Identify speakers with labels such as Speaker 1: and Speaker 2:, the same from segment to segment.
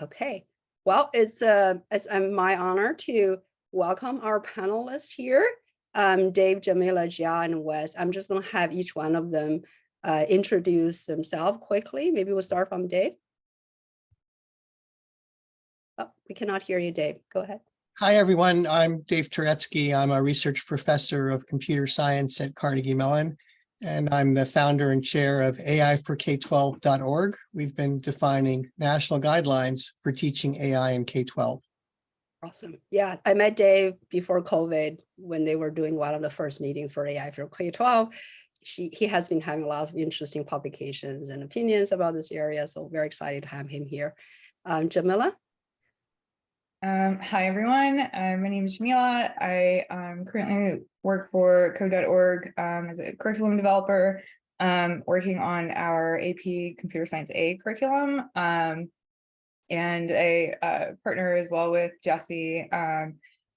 Speaker 1: Okay. Well, it's my honor to welcome our panelists here, Dave, Jamila, Jia, and Wes. I'm just going to have each one of them introduce themselves quickly. Maybe we'll start from Dave. Oh, we cannot hear you, Dave. Go ahead.
Speaker 2: Hi, everyone. I'm Dave Touretzky. I'm a research professor of computer science at Carnegie Mellon, and I'm the founder and chair of AI4K12.org. We've been defining national guidelines for teaching AI in K-12.
Speaker 1: Awesome. Yeah, I met Dave before COVID when they were doing one of the first meetings for AI for K-12. He has been having lots of interesting publications and opinions about this area, so very excited to have him here. Jamila?
Speaker 3: Hi, everyone. My name is Jamila. I currently work for code.org as a curriculum developer, working on our AP Computer Science A curriculum, and a partner as well with Jesse,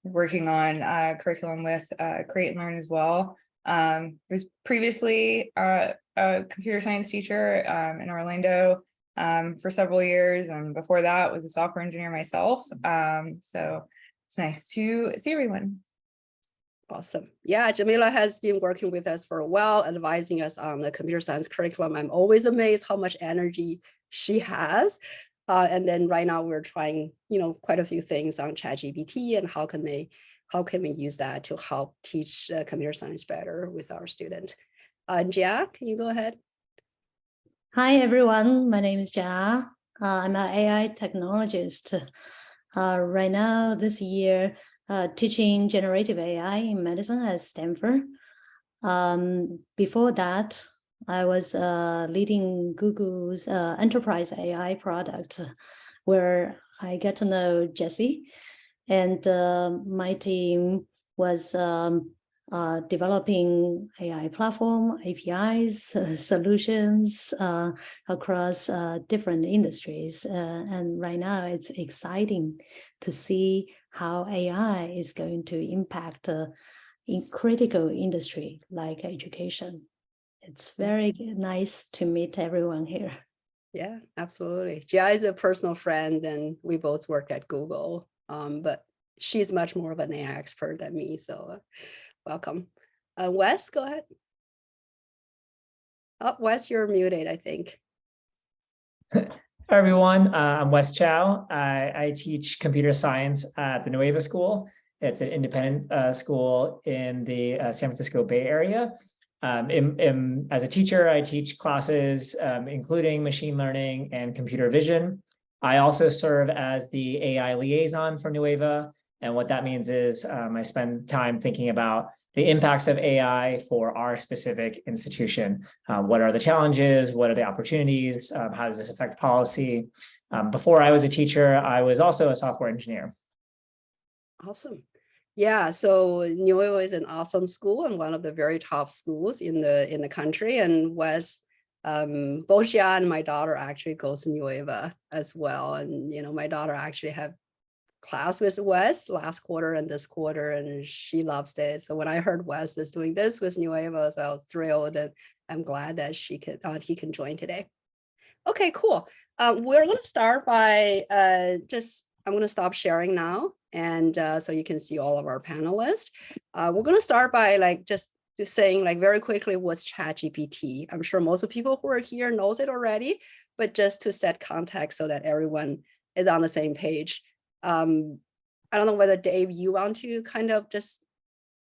Speaker 3: working on curriculum with Create and Learn as well. I was previously a computer science teacher in Orlando for several years, and before that was a software engineer myself. So it's nice to see everyone.
Speaker 1: Awesome. Yeah, Jamila has been working with us for a while, advising us on the computer science curriculum. I'm always amazed how much energy she has. And then right now we're trying, quite a few things on ChatGPT and how can we use that to help teach computer science better with our students. Jia, can you go ahead?
Speaker 4: Hi, everyone. My name is Jia. I'm an AI technologist. Right now, this year, teaching generative AI in medicine at Stanford. Before that, I was leading Google's enterprise AI product, where I get to know Jesse, and my team was developing AI platform, APIs, solutions across different industries. And right now it's exciting to see how AI is going to impact in critical industry like education. It's very nice to meet everyone here.
Speaker 1: Yeah, absolutely. Jia is a personal friend and we both worked at Google, but she's much more of an AI expert than me, so welcome. Wes, go ahead. Oh, Wes, you're muted, I think.
Speaker 5: Hi, everyone. I'm Wes Chow. I teach computer science at the Nueva School. It's an independent school in the San Francisco Bay Area. As a teacher, I teach classes including machine learning and computer vision. I also serve as the AI liaison for Nueva. And what that means is I spend time thinking about the impacts of AI for our specific institution. What are the challenges? What are the opportunities? How does this affect policy? Before I was a teacher, I was also a software engineer.
Speaker 1: Awesome. Yeah, so Nueva is an awesome school and one of the very top schools in the country. And Wes, both Jia and my daughter actually goes to Nueva as well. And my daughter actually have class with Wes last quarter and this quarter, and she loves it. So when I heard Wes is doing this with Nueva, so I was thrilled, and I'm glad that he can join today. Okay, cool. We're going to start by I'm going to stop sharing now, and so you can see all of our panelists. We're going to start by just saying very quickly what's ChatGPT. I'm sure most of the people who are here knows it already, but just to set context so that everyone is on the same page. I don't know whether Dave, you want to kind of just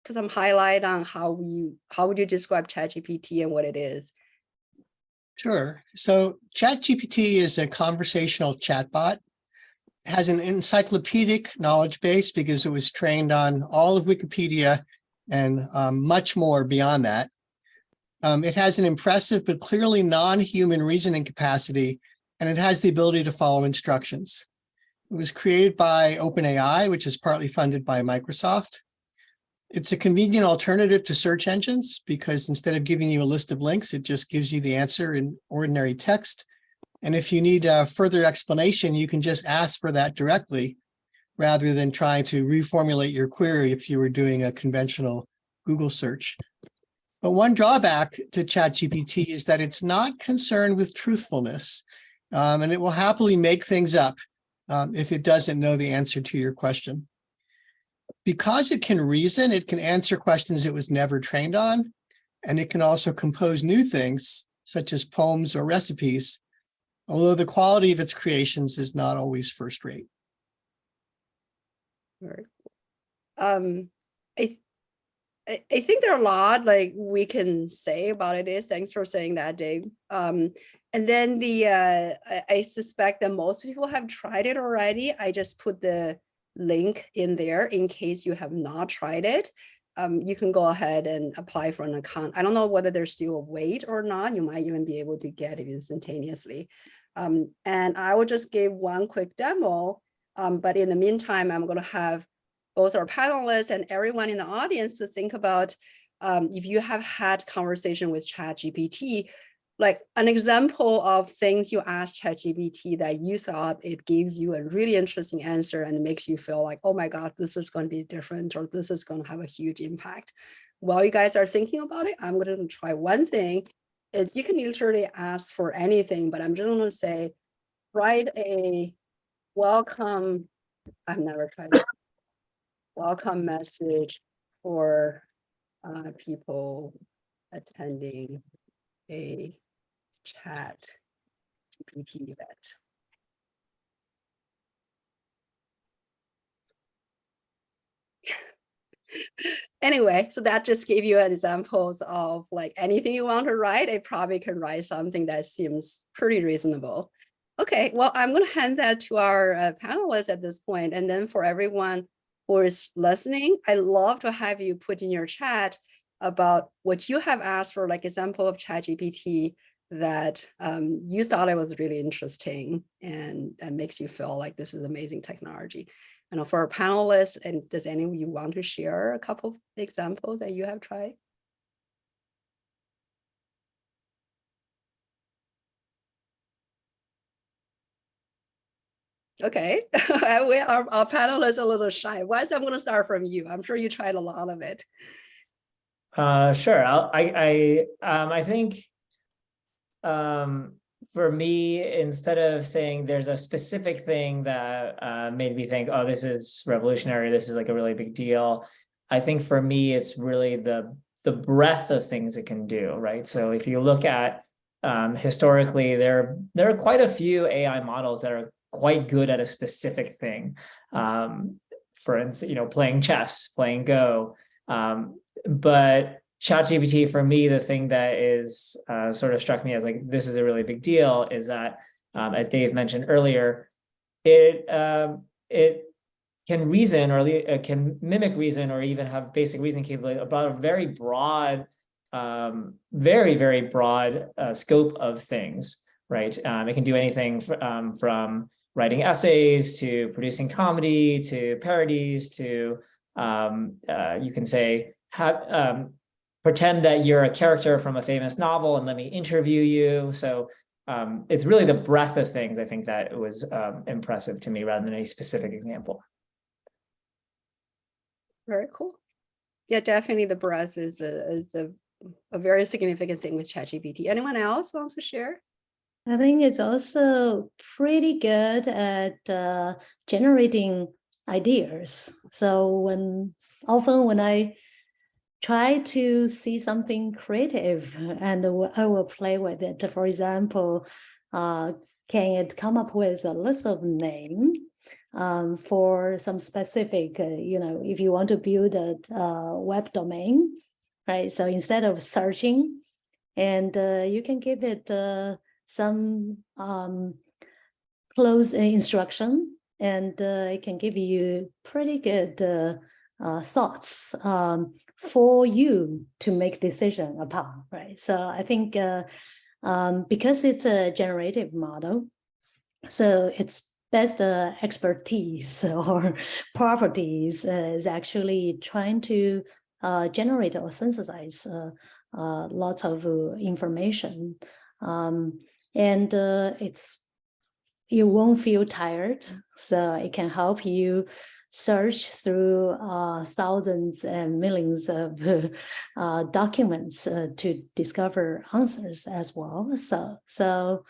Speaker 1: put some highlight on how would you describe ChatGPT and what it is?
Speaker 2: Sure. So ChatGPT is a conversational chatbot. It has an encyclopedic knowledge base because it was trained on all of Wikipedia and much more beyond that. It has an impressive but clearly non-human reasoning capacity, and it has the ability to follow instructions. It was created by OpenAI, which is partly funded by Microsoft. It's a convenient alternative to search engines because instead of giving you a list of links, it just gives you the answer in ordinary text. And if you need further explanation, you can just ask for that directly rather than trying to reformulate your query if you were doing a conventional Google search. But one drawback to ChatGPT is that it's not concerned with truthfulness, and it will happily make things up. if it doesn't know the answer to your question. Because it can reason, it can answer questions it was never trained on, and it can also compose new things, such as poems or recipes, although the quality of its creations is not always first rate.
Speaker 1: Very cool. I think there are a lot like we can say about it. Is thanks for saying that, Dave. And then I suspect that most people have tried it already. I just put the link in there in case you have not tried it. You can go ahead and apply for an account. I don't know whether there's still a wait or not. You might even be able to get it instantaneously. And I will just give one quick demo. But in the meantime, I'm going to have both our panelists and everyone in the audience to think about if you have had conversation with ChatGPT, like an example of things you asked ChatGPT that you thought it gives you a really interesting answer and it makes you feel like, oh my God, this is going to be different, or this is going to have a huge impact. While you guys are thinking about it, I'm going to try one thing. Is you can literally ask for anything, but I'm just going to say, write a welcome. I've never tried this. Welcome message for people attending a ChatGPT event. Anyway, so that just gave you an examples of like anything you want to write. I probably can write something that seems pretty reasonable. Okay, well, I'm going to hand that to our panelists at this point, and then for everyone who is listening, I love to have you put in your chat about what you have asked for, like example of ChatGPT that you thought it was really interesting and makes you feel like this is amazing technology. And for our panelists, and does any of you want to share a couple of examples that you have tried? Okay, our panelists are a little shy. Wes, I'm going to start from you. I'm sure you tried a lot of it.
Speaker 5: Sure. I think for me, instead of saying there's a specific thing that made me think, oh, this is revolutionary, this is like a really big deal, I think for me, it's really the breadth of things it can do, right? So if you look at historically, there are quite a few AI models that are quite good at a specific thing. For instance, playing chess, playing Go, but ChatGPT, for me, the thing that is sort of struck me as like, this is a really big deal is that, as Dave mentioned earlier, it can reason or can mimic reason or even have basic reasoning capability about a very broad, very, very broad scope of things, right? It can do anything from writing essays to producing comedy to parodies to, you can say, pretend that you're a character from a famous novel and let me interview you. So it's really the breadth of things, I think, that was impressive to me rather than a specific example.
Speaker 1: Very cool. Yeah, definitely the breadth is a very significant thing with ChatGPT. Anyone else wants to share?
Speaker 4: I think it's also pretty good at generating ideas. So often when I try to see something creative and I will play with it. For example, can it come up with a list of names for some specific, if you want to build a web domain, right? So instead of searching, and you can give it some close instruction, and it can give you pretty good thoughts for you to make decision upon, right? So I think because it's a generative model, so its best expertise or properties is actually trying to generate or synthesize lots of information, and you won't feel tired, so it can help you search through thousands and millions of documents to discover answers as well. So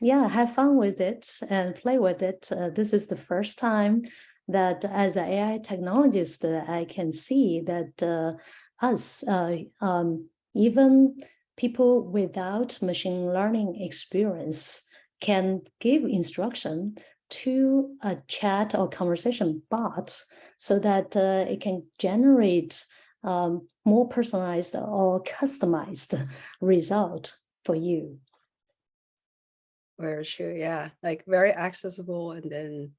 Speaker 4: yeah, have fun with it and play with it. This is the first time that as an AI technologist, I can see that even people without machine learning experience can give instruction to a chat or conversation bot so that it can generate more personalized or customized result for you.
Speaker 1: Very true. Yeah, like very accessible, and then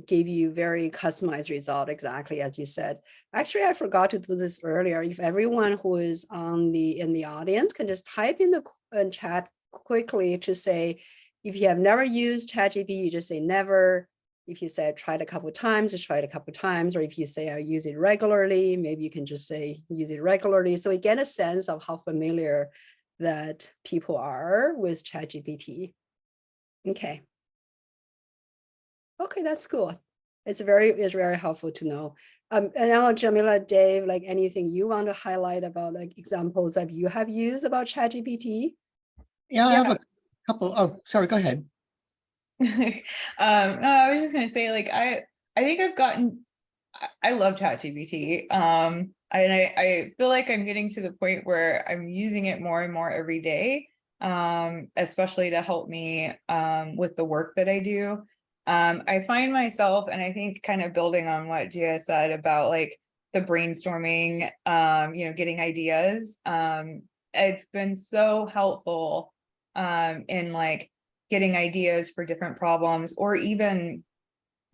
Speaker 1: give you very customized result, exactly as you said. Actually, I forgot to do this earlier. If everyone who is in the audience can just type in the chat quickly to say, if you have never used ChatGPT, you just say never. If you say I tried a couple of times, just try it a couple of times. Or if you say I use it regularly, maybe you can just say use it regularly. So we get a sense of how familiar that people are with ChatGPT. Okay. Okay, that's cool. It's very helpful to know. And now, Jamila, Dave, like anything you want to highlight about like examples that you have used about ChatGPT?
Speaker 2: Yeah, I have a couple. Oh, sorry, go ahead.
Speaker 3: No, I was just gonna say, like, I think I've gotten, I love ChatGPT. And I feel like I'm getting to the point where I'm using it more and more every day, especially to help me with the work that I do. I find myself, and I think kind of building on what Gia said about like the brainstorming, getting ideas. It's been so helpful in like getting ideas for different problems, or even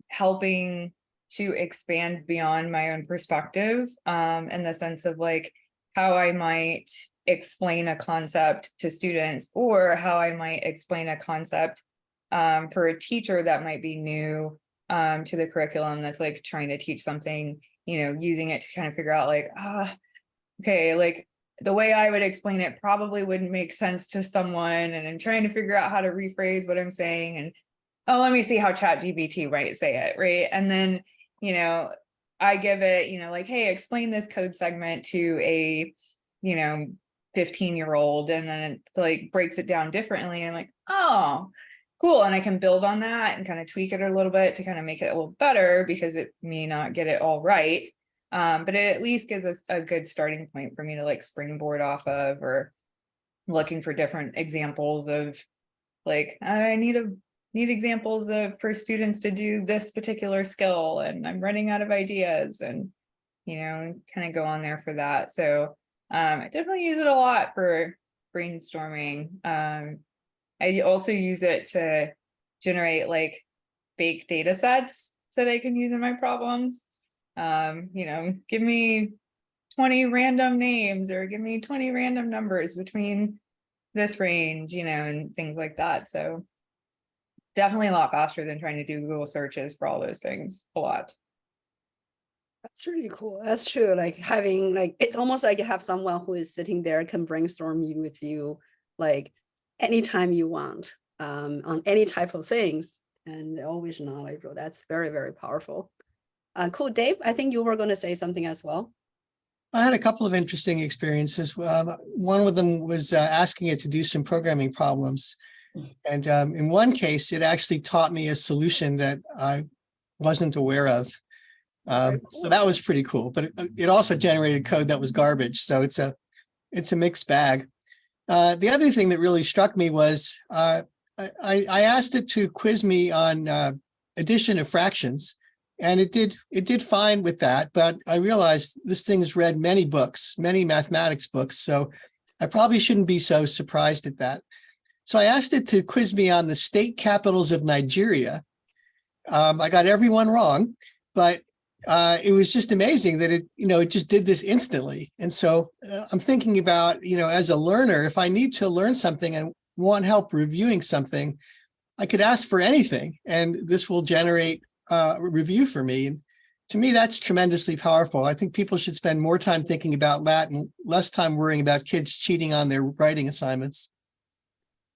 Speaker 3: helping to expand beyond my own perspective, in the sense of like how I might explain a concept to students, or how I might explain a concept for a teacher that might be new to the curriculum, that's like trying to teach something, using it to kind of figure out like, okay, like the way I would explain it probably wouldn't make sense to someone, and I'm trying to figure out how to rephrase what I'm saying, and oh, let me see how ChatGPT might say it, right? And then, I give it, like, hey, explain this code segment to a, 15-year-old, and then it like breaks it down differently. And I'm like, oh, cool. And I can build on that and kind of tweak it a little bit to kind of make it a little better, because it may not get it all right. But it at least gives us a good starting point for me to like springboard off of, or looking for different examples of like, I need examples for students to do this particular skill, and I'm running out of ideas, and kind of go on there for that. So I definitely use it a lot for brainstorming. I also use it to generate like fake data sets that I can use in my problems. Give me 20 random names, or give me 20 random numbers between this range, and things like that. So definitely a lot faster than trying to do Google searches for all those things. A lot.
Speaker 1: That's really cool. That's true. Like having like, it's almost like you have someone who is sitting there, can brainstorm with you like anytime you want, on any type of things, and always knowledgeable. That's very powerful. Cool. Dave, I think you were going to say something as well.
Speaker 2: I had a couple of interesting experiences. One of them was asking it to do some programming problems. And in one case, it actually taught me a solution that I wasn't aware of.
Speaker 1: Cool.
Speaker 2: So that was pretty cool, but it also generated code that was garbage. So it's a mixed bag. The other thing that really struck me was I asked it to quiz me on addition of fractions, and it did fine with that. But I realized this thing's read many books, many mathematics books, so I probably shouldn't be so surprised at that. So I asked it to quiz me on the state capitals of Nigeria. I got every one wrong, but it was just amazing that it just did this instantly. And so I'm thinking about, as a learner, if I need to learn something and want help reviewing something, I could ask for anything, and this will generate a review for me. And to me, that's tremendously powerful. I think people should spend more time thinking about Latin, less time worrying about kids cheating on their writing assignments.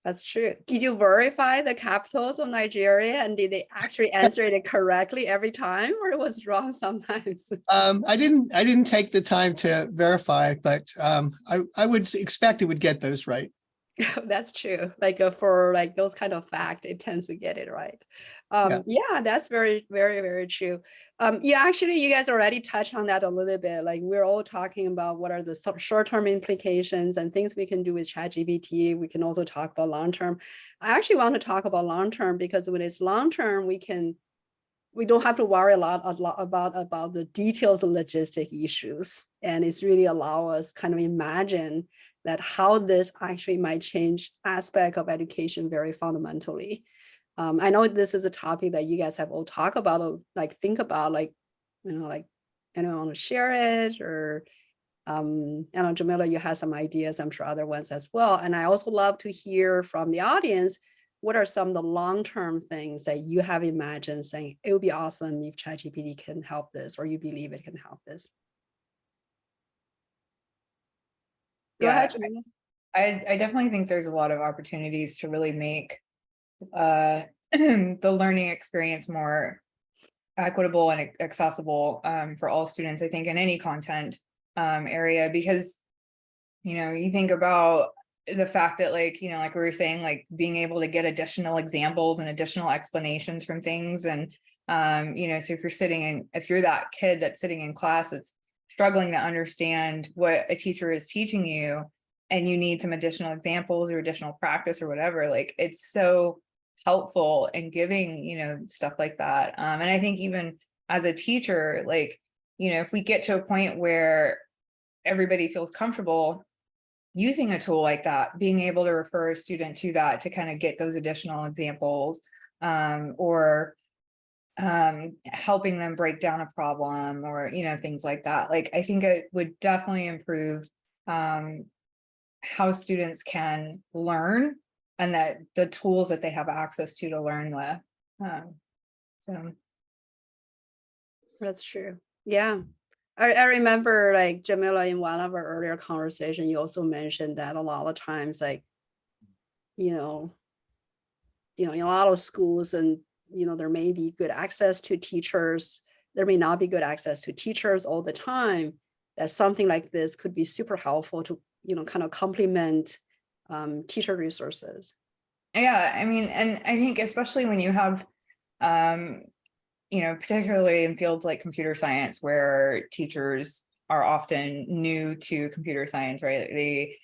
Speaker 1: That's true. Did you verify the capitals of Nigeria, and did they actually answer it correctly every time, or it was wrong sometimes?
Speaker 2: I didn't take the time to verify, but I would expect it would get those right.
Speaker 1: That's true. Like for like those kind of fact, it tends to get it right.
Speaker 2: Yeah.
Speaker 1: Yeah, that's very, very, very true. Yeah, actually, you guys already touched on that a little bit. Like we're all talking about what are the short-term implications and things we can do with ChatGPT. We can also talk about long-term. I actually want to talk about long-term because when it's long-term, we don't have to worry a lot about the details of logistic issues. And it's really allow us kind of imagine that how this actually might change aspect of education very fundamentally. I know this is a topic that you guys have all talked about, like think about, like, like, I don't want to share it or, I know Jamila, you have some ideas, I'm sure other ones as well. And I also love to hear from the audience, what are some of the long-term things that you have imagined saying, it would be awesome if ChatGPT can help this, or you believe it can help this? Go
Speaker 3: Yeah,
Speaker 1: ahead, Jamila.
Speaker 3: I definitely think there's a lot of opportunities to really make the learning experience more equitable and accessible for all students, I think, in any content area, because, you think about the fact that, like, like we were saying, like being able to get additional examples and additional explanations from things. And, so if you're that kid that's sitting in class that's struggling to understand what a teacher is teaching you, and you need some additional examples or additional practice or whatever, like it's so helpful in giving, stuff like that. And I think even as a teacher, like, if we get to a point where everybody feels comfortable using a tool like that, being able to refer a student to that to kind of get those additional examples, or helping them break down a problem, or things like that. Like I think it would definitely improve how students can learn, and that the tools that they have access to learn with. So
Speaker 1: That's true. Yeah. I remember, like, Jamila, in one of our earlier conversation, you also mentioned that a lot of times, like, you know, in a lot of schools, and there may be good access to teachers, there may not be good access to teachers all the time, that something like this could be super helpful to kind of complement teacher resources.
Speaker 3: yeah, I mean, and I think especially when you have particularly in fields like computer science, where teachers are often new to computer science, right? They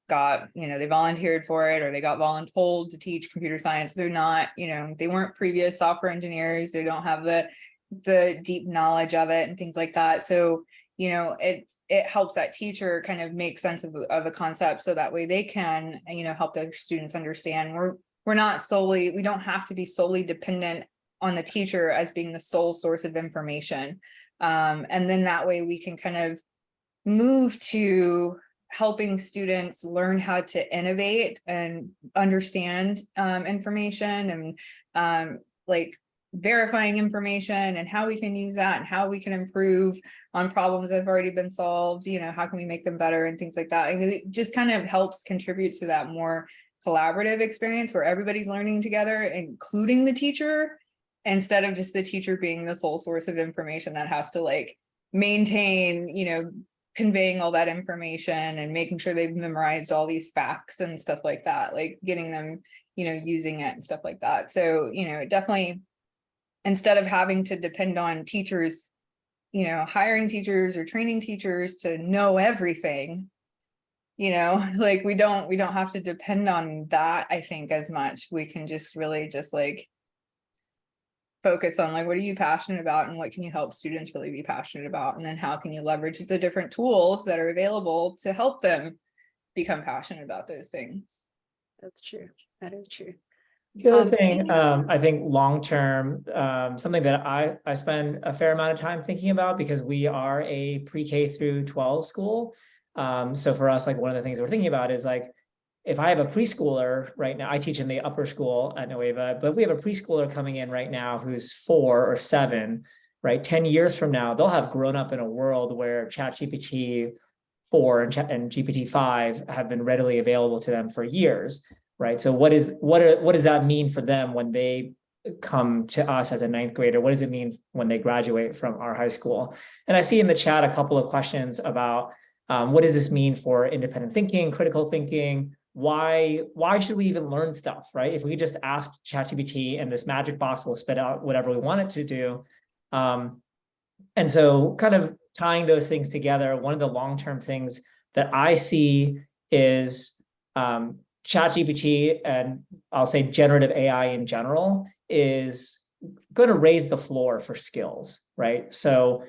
Speaker 3: got, they volunteered for it, or they got voluntold to teach computer science. They're not, they weren't previous software engineers. They don't have the deep knowledge of it and things like that. So, it helps that teacher kind of make sense of a concept, so that way they can, help their students understand. We don't have to be solely dependent on the teacher as being the sole source of information. And then that way we can kind of move to helping students learn how to innovate and understand information, and like verifying information, and how we can use that, and how we can improve on problems that have already been solved. How can we make them better, and things like that. And it just kind of helps contribute to that more collaborative experience where everybody's learning together, including the teacher, instead of just the teacher being the sole source of information that has to like maintain, conveying all that information and making sure they've memorized all these facts and stuff like that, like getting them, using it and stuff like that. So, definitely, instead of having to depend on teachers, hiring teachers or training teachers to know everything, like we don't have to depend on that, I think, as much. We can just really just like focus on like, what are you passionate about, and what can you help students really be passionate about, and then how can you leverage the different tools that are available to help them become passionate about those things.
Speaker 1: That's true. That is true.
Speaker 5: The other thing, I think long-term, something that I spend a fair amount of time thinking about, because we are a pre-K through 12 school. So for us, like one of the things we're thinking about is like, if I have a preschooler right now, I teach in the upper school at Nueva, but we have a preschooler coming in right now who's 4 or 7, right? 10 years from now, they'll have grown up in a world where ChatGPT 4 and GPT-5 have been readily available to them for years, right? So what does that mean for them when they come to us as a 9th grader? What does it mean when they graduate from our high school? And I see in the chat a couple of questions about what does this mean for independent thinking, critical thinking, why should we even learn stuff, right? If we just ask ChatGPT and this magic box will spit out whatever we want it to do. And so kind of tying those things together, one of the long-term things that I see is ChatGPT, and I'll say generative AI in general, is going to raise the floor for skills, right? So,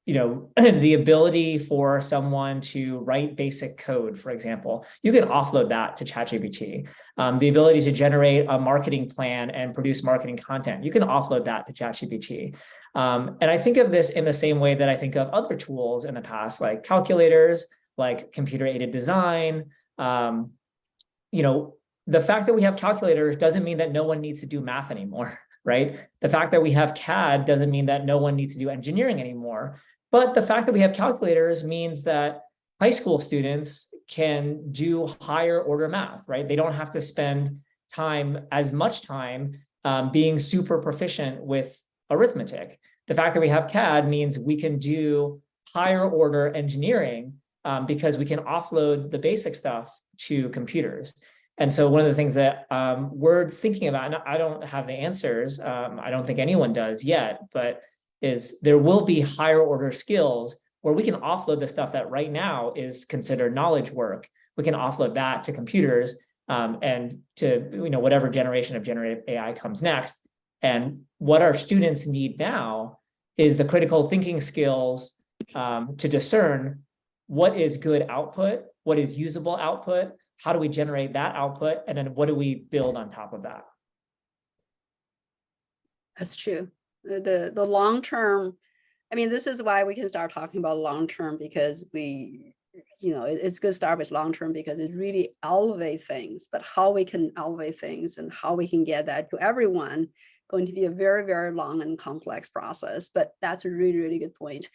Speaker 5: you know, the ability for someone to write basic code, for example, you can offload that to ChatGPT. The ability to generate a marketing plan and produce marketing content, you can offload that to ChatGPT. And I think of this in the same way that I think of other tools in the past, like calculators, like computer-aided design. You know, the fact that we have calculators doesn't mean that no one needs to do math anymore, right? The fact that we have CAD doesn't mean that no one needs to do engineering anymore. But the fact that we have calculators means that high school students can do higher order math, right? They don't have to spend as much time being super proficient with arithmetic. The fact that we have CAD means we can do higher order engineering because we can offload the basic stuff to computers. And so one of the things that we're thinking about, and I don't have the answers, I don't think anyone does yet, but is there will be higher order skills where we can offload the stuff that right now is considered knowledge work. We can offload that to computers and to, you know, whatever generation of generative AI comes next. And what our students need now is the critical thinking skills to discern what is good output, what is usable output, how do we generate that output, and then what do we build on top of that?
Speaker 1: That's true. The long term, I mean, this is why we can start talking about long term, because we, you know, it's good to start with long term because it really elevates things, but how we can elevate things and how we can get that to everyone going to be a very, very long and complex process. But that's a really, really good point.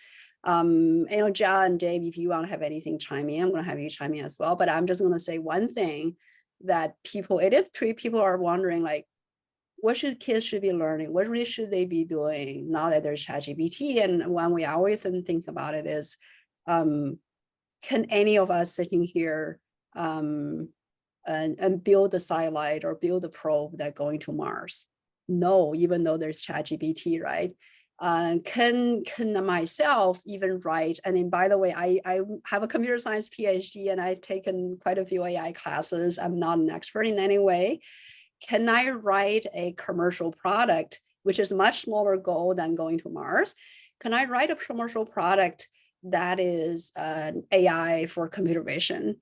Speaker 1: You know, Jia and Dave, if you want to have anything chime in, I'm going to have you chime in as well. But I'm just going to say one thing that people are wondering, like, what should kids be learning? What really should they be doing now that there's ChatGPT? And one way I always think about it is, can any of us sitting here and build a satellite or build a probe that going to Mars? No, even though there's ChatGPT, right? Can myself even write? And then, by the way, I have a computer science PhD and I've taken quite a few AI classes. I'm not an expert in any way. Can I write a commercial product, which is a much smaller goal than going to Mars? Can I write a commercial product that is AI for computer vision?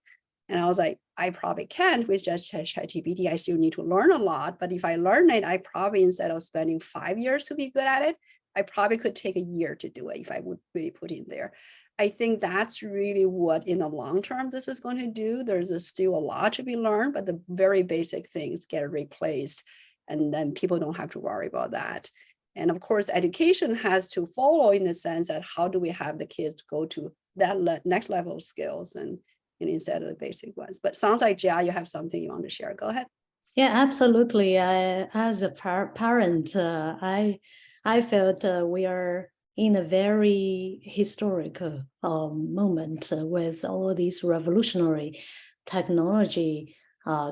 Speaker 1: And I was like, I probably can't with just ChatGPT. I still need to learn a lot. But if I learn it, I probably, instead of spending 5 years to be good at it, I probably could take a year to do it if I would really put in there. I think that's really what in the long term this is going to do. There's still a lot to be learned, but the very basic things get replaced and then people don't have to worry about that. And of course, education has to follow in the sense that how do we have the kids go to that next level of skills and instead of the basic ones. But sounds like, Jia, you have something you want to share. Go ahead.
Speaker 4: Yeah, absolutely. As a parent, I felt we are in a very historic moment with all these revolutionary technology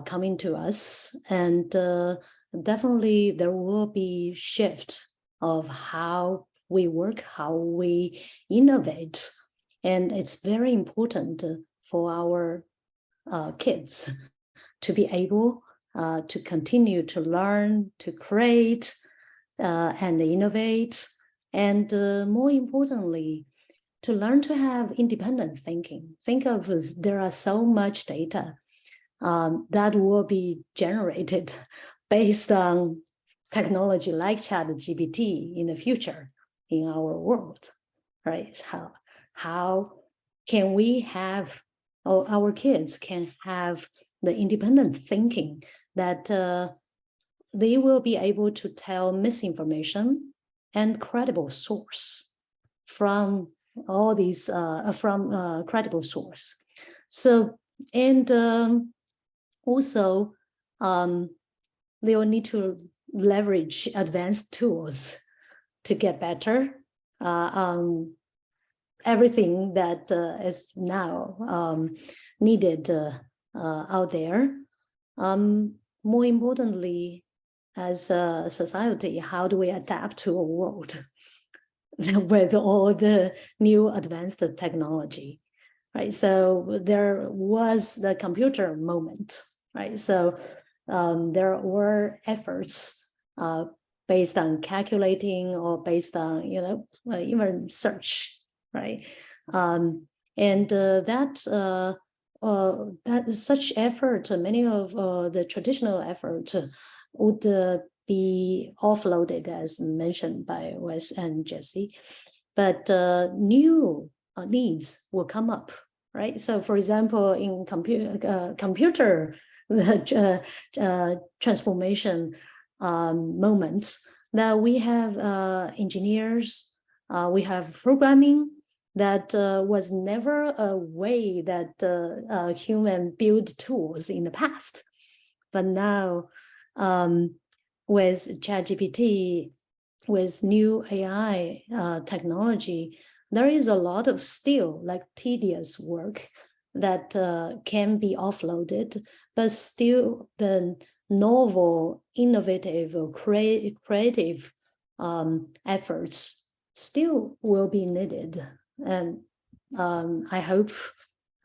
Speaker 4: coming to us. And definitely there will be shift of how we work, how we innovate. And it's very important for our kids to be able to continue to learn, to create, and innovate, and more importantly, to learn to have independent thinking. Think of there are so much data that will be generated based on technology like ChatGPT in the future in our world, right? How can we have, or our kids can have the independent thinking that they will be able to tell misinformation and credible source from all these credible source. So, and also they will need to leverage advanced tools to get better on everything that is now needed out there. More importantly, as a society, how do we adapt to a world with all the new advanced technology, right? So there was the computer moment, right? So there were efforts based on calculating or based on, even search, right? And that such effort, many of the traditional effort would be offloaded, as mentioned by Wes and Jesse, but new needs will come up, right? So, for example, in computer transformation moment, that we have engineers, we have programming that was never a way that human build tools in the past. But now with ChatGPT, with new AI technology, there is a lot of still like tedious work that can be offloaded, but still the novel, innovative, creative efforts still will be needed. And I hope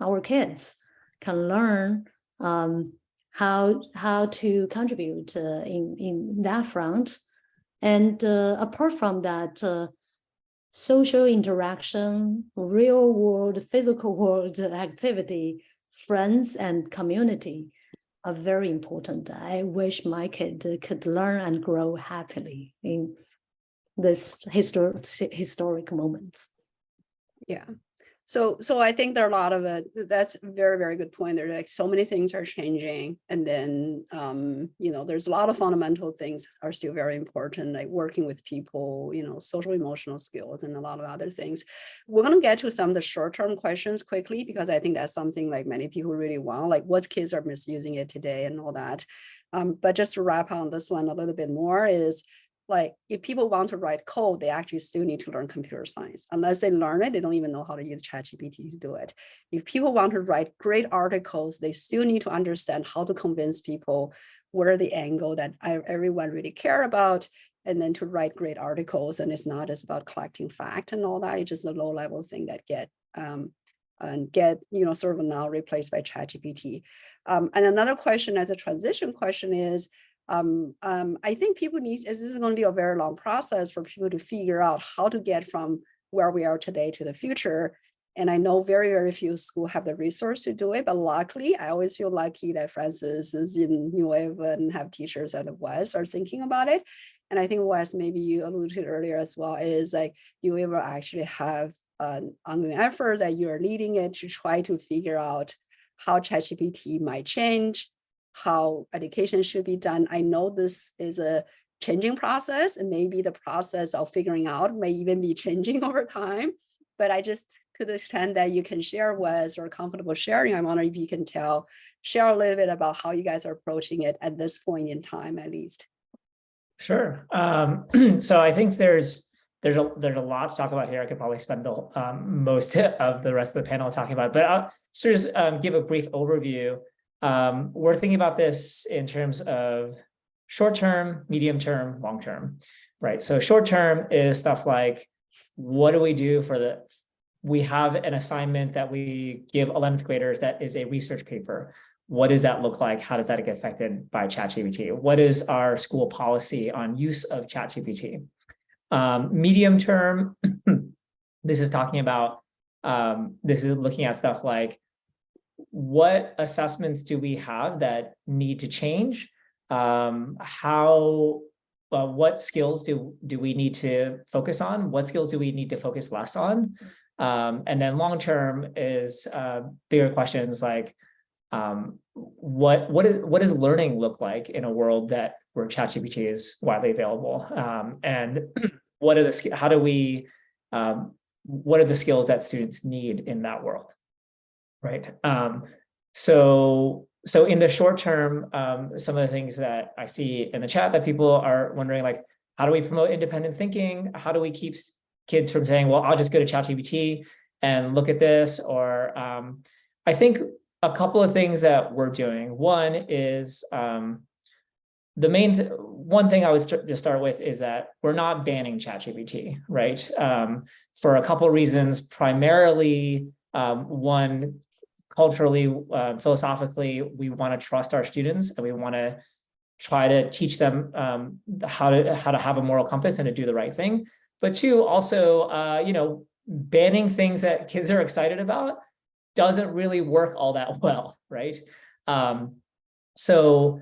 Speaker 4: our kids can learn how to contribute in that front. And apart from that, social interaction, real world, physical world activity, friends and community are very important. I wish my kid could learn and grow happily in this historic moments.
Speaker 1: Yeah. So I think there are a lot of it. That's a very, very good point. There are like so many things are changing. And then, there's a lot of fundamental things are still very important, like working with people, social emotional skills and a lot of other things. We're going to get to some of the short-term questions quickly, because I think that's something like many people really want, like what kids are misusing it today and all that. But just to wrap on this one a little bit more is, like, if people want to write code, they actually still need to learn computer science. Unless they learn it, they don't even know how to use ChatGPT to do it. If people want to write great articles, they still need to understand how to convince people what are the angle that everyone really care about, and then to write great articles. And it's not just about collecting fact and all that. It's just a low level thing that get sort of now replaced by ChatGPT. And another question as a transition question is, I think people need, this is going to be a very long process for people to figure out how to get from where we are today to the future. And I know very, very few schools have the resource to do it, but luckily, I always feel lucky that Francis is in New Wave and have teachers at the West are thinking about it. And I think Wes, maybe you alluded earlier as well, is like you will actually have an ongoing effort that you're leading it to try to figure out how ChatGPT might change, how education should be done. I know this is a changing process, and maybe the process of figuring out may even be changing over time. But I just, to the extent that you can share with or comfortable sharing, I wonder if you can share a little bit about how you guys are approaching it at this point in time, at least.
Speaker 5: Sure. So I think there's a lot to talk about here. I could probably spend most of the rest of the panel talking about it, but I'll just give a brief overview. We're thinking about this in terms of short-term, medium-term, long-term, right? So short-term is stuff like, what do we do we have an assignment that we give 11th graders that is a research paper. What does that look like? How does that get affected by ChatGPT? What is our school policy on use of ChatGPT? Medium-term, this is talking about, this is looking at stuff like, what assessments do we have that need to change? What skills do we need to focus on? What skills do we need to focus less on? And then long-term is bigger questions like, what does learning look like in a world where ChatGPT is widely available? And what are the skills that students need in that world? Right. So in the short term, some of the things that I see in the chat that people are wondering, like, how do we promote independent thinking? How do we keep kids from saying, well, I'll just go to ChatGPT and look at this? Or I think a couple of things that we're doing. One is the main one thing I would just start with is that we're not banning ChatGPT, right? For a couple of reasons. Primarily, one, culturally, philosophically, we want to trust our students, and we want to try to teach them how to have a moral compass and to do the right thing. But two, also, you know, banning things that kids are excited about doesn't really work all that well, right? So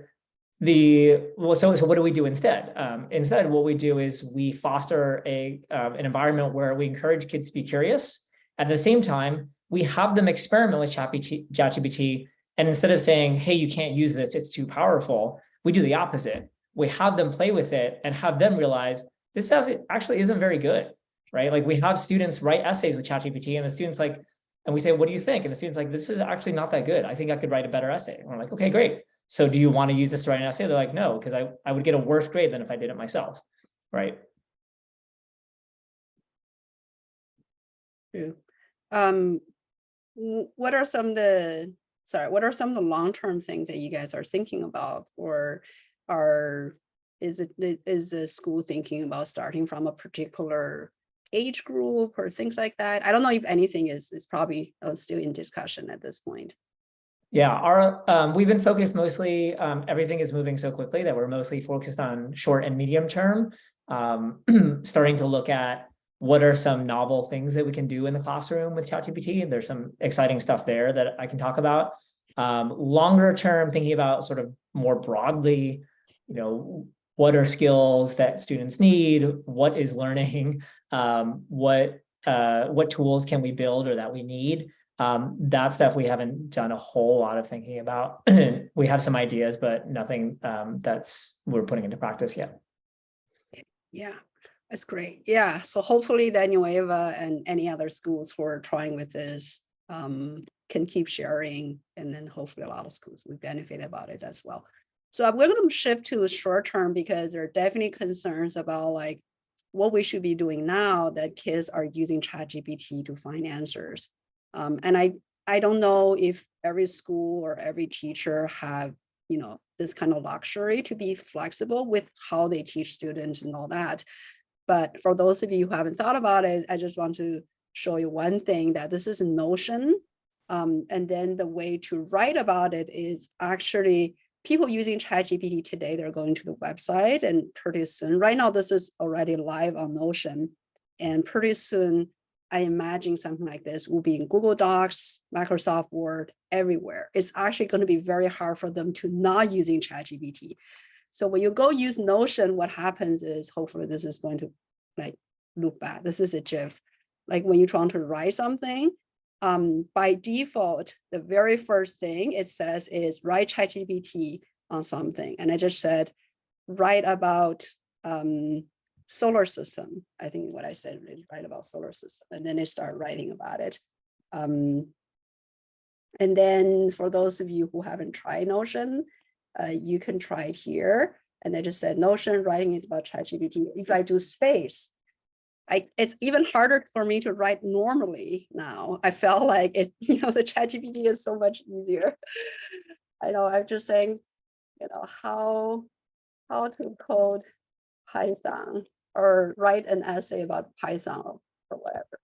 Speaker 5: what do we do instead? Instead, what we do is we foster an environment where we encourage kids to be curious. At the same time, we have them experiment with ChatGPT, and instead of saying, "Hey, you can't use this; it's too powerful," we do the opposite. We have them play with it and have them realize this actually isn't very good, right? Like, we have students write essays with ChatGPT, and the students like, and we say, "What do you think?" And the student's like, "This is actually not that good. I think I could write a better essay." And we're like, "Okay, great. So do you want to use this to write an essay?" They're like, "No, because I would get a worse grade than if I did it myself," right?
Speaker 1: True. What are some of the long-term things that you guys are thinking about, or is the school thinking about starting from a particular age group or things like that? I don't know if anything is probably still in discussion at this point.
Speaker 5: Yeah, we've been focused mostly, everything is moving so quickly that we're mostly focused on short and medium term, starting to look at what are some novel things that we can do in the classroom with ChatGPT. And there's some exciting stuff there that I can talk about. Longer term, thinking about sort of more broadly, you know, what are skills that students need? What is learning? What tools can we build or that we need? That stuff we haven't done a whole lot of thinking about. We have some ideas, but nothing we're putting into practice yet.
Speaker 1: Yeah, that's great. Yeah, so hopefully then Nueva and any other schools who are trying with this can keep sharing, and then hopefully a lot of schools will benefit about it as well. So we're going to shift to short term, because there are definitely concerns about like what we should be doing now that kids are using ChatGPT to find answers. And I don't know if every school or every teacher have, you know, this kind of luxury to be flexible with how they teach students and all that. But for those of you who haven't thought about it, I just want to show you one thing, that this is a Notion. And then the way to write about it is actually people using ChatGPT today, they're going to the website, and pretty soon, right now, this is already live on Notion. And pretty soon, I imagine something like this will be in Google Docs, Microsoft Word, everywhere. It's actually going to be very hard for them to not using ChatGPT. So when you go use Notion, what happens is, hopefully this is going to like look bad. This is a GIF. Like when you're trying to write something, by default, the very first thing it says is write ChatGPT on something. And I just said, write about solar system. I think what I said is write about solar system. And then it started writing about it. And then for those of you who haven't tried Notion, you can try it here. And I just said Notion, writing it about ChatGPT. If I do space, it's even harder for me to write normally now. I felt like it, you know, the ChatGPT is so much easier. I know, I'm just saying, you know, how to code Python or write an essay about Python or whatever.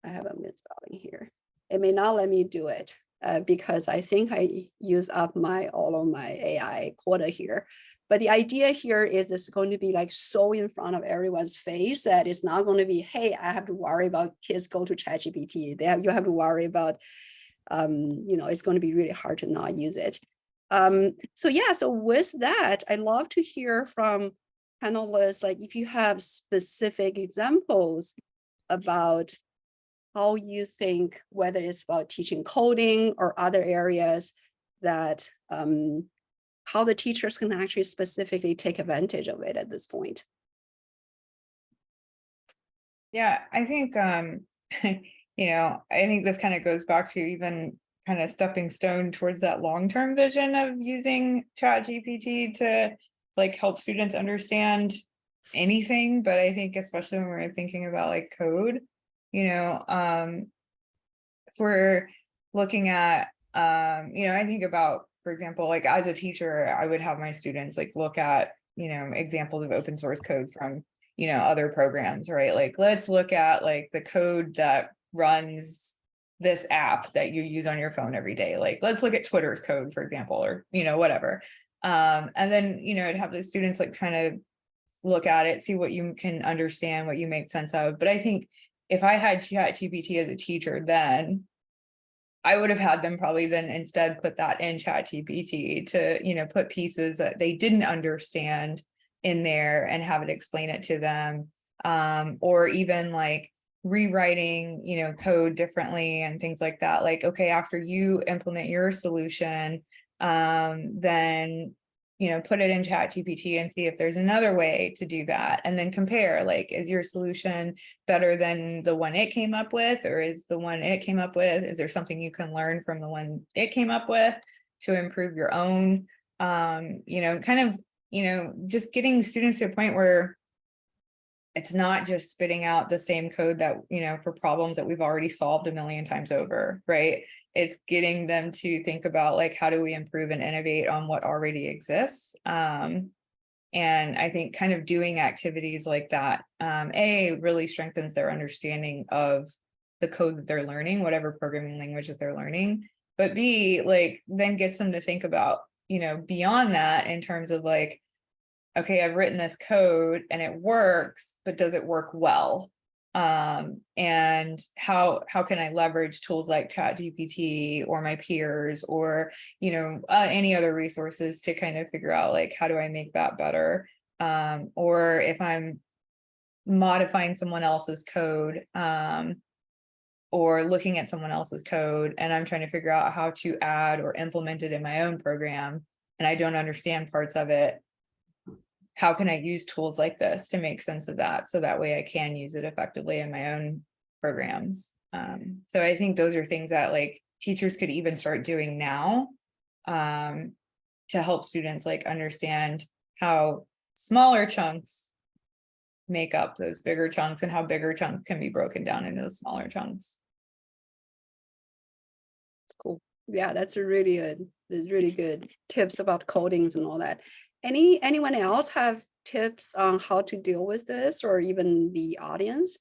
Speaker 1: I have a misspelling here. It may not let me do it because I think I use up all of my AI quota here. But the idea here is it's going to be like so in front of everyone's face that it's not going to be, hey, I have to worry about kids go to ChatGPT. You have to worry about, you know, it's going to be really hard to not use it. So yeah, so with that, I'd love to hear from panelists, like if you have specific examples about how you think, whether it's about teaching coding or other areas, that how the teachers can actually specifically take advantage of it at this point.
Speaker 3: Yeah, I think, you know, I think this kind of goes back to even kind of stepping stone towards that long-term vision of using ChatGPT to like help students understand anything. But I think especially when we're thinking about like code, you know, for looking at, I think about, for example, like as a teacher, I would have my students like look at, examples of open source code from, other programs, right? Like, let's look at like the code that runs this app that you use on your phone every day. Like, let's look at Twitter's code, for example, or, whatever. And then, I'd have the students like kind of look at it, see what you can understand, what you make sense of. But I think if I had ChatGPT as a teacher, then I would have had them probably then instead put that in ChatGPT to, put pieces that they didn't understand in there and have it explain it to them. Or even like rewriting, code differently and things like that. Like, okay, after you implement your solution, then put it in ChatGPT and see if there's another way to do that, and then compare, like, is your solution better than the one it came up with, or is the one it came up with, is there something you can learn from the one it came up with to improve your own, just getting students to a point where it's not just spitting out the same code that, for problems that we've already solved a million times over, right? It's getting them to think about, like, how do we improve and innovate on what already exists? And I think kind of doing activities like that, really strengthens their understanding of the code that they're learning, whatever programming language that they're learning. But B, like, then gets them to think about, beyond that, in terms of like, okay, I've written this code and it works, but does it work well? And how can I leverage tools like ChatGPT or my peers or, any other resources to kind of figure out, like, how do I make that better? Or if I'm modifying someone else's code, or looking at someone else's code and I'm trying to figure out how to add or implement it in my own program, and I don't understand parts of it, how can I use tools like this to make sense of that, so that way I can use it effectively in my own programs? So I think those are things that, like, teachers could even start doing now, to help students, like, understand how smaller chunks make up those bigger chunks and how bigger chunks can be broken down into those smaller chunks.
Speaker 1: That's cool. Yeah, that's really good tips about codings and all that. Anyone else have tips on how to deal with this, or even the audience?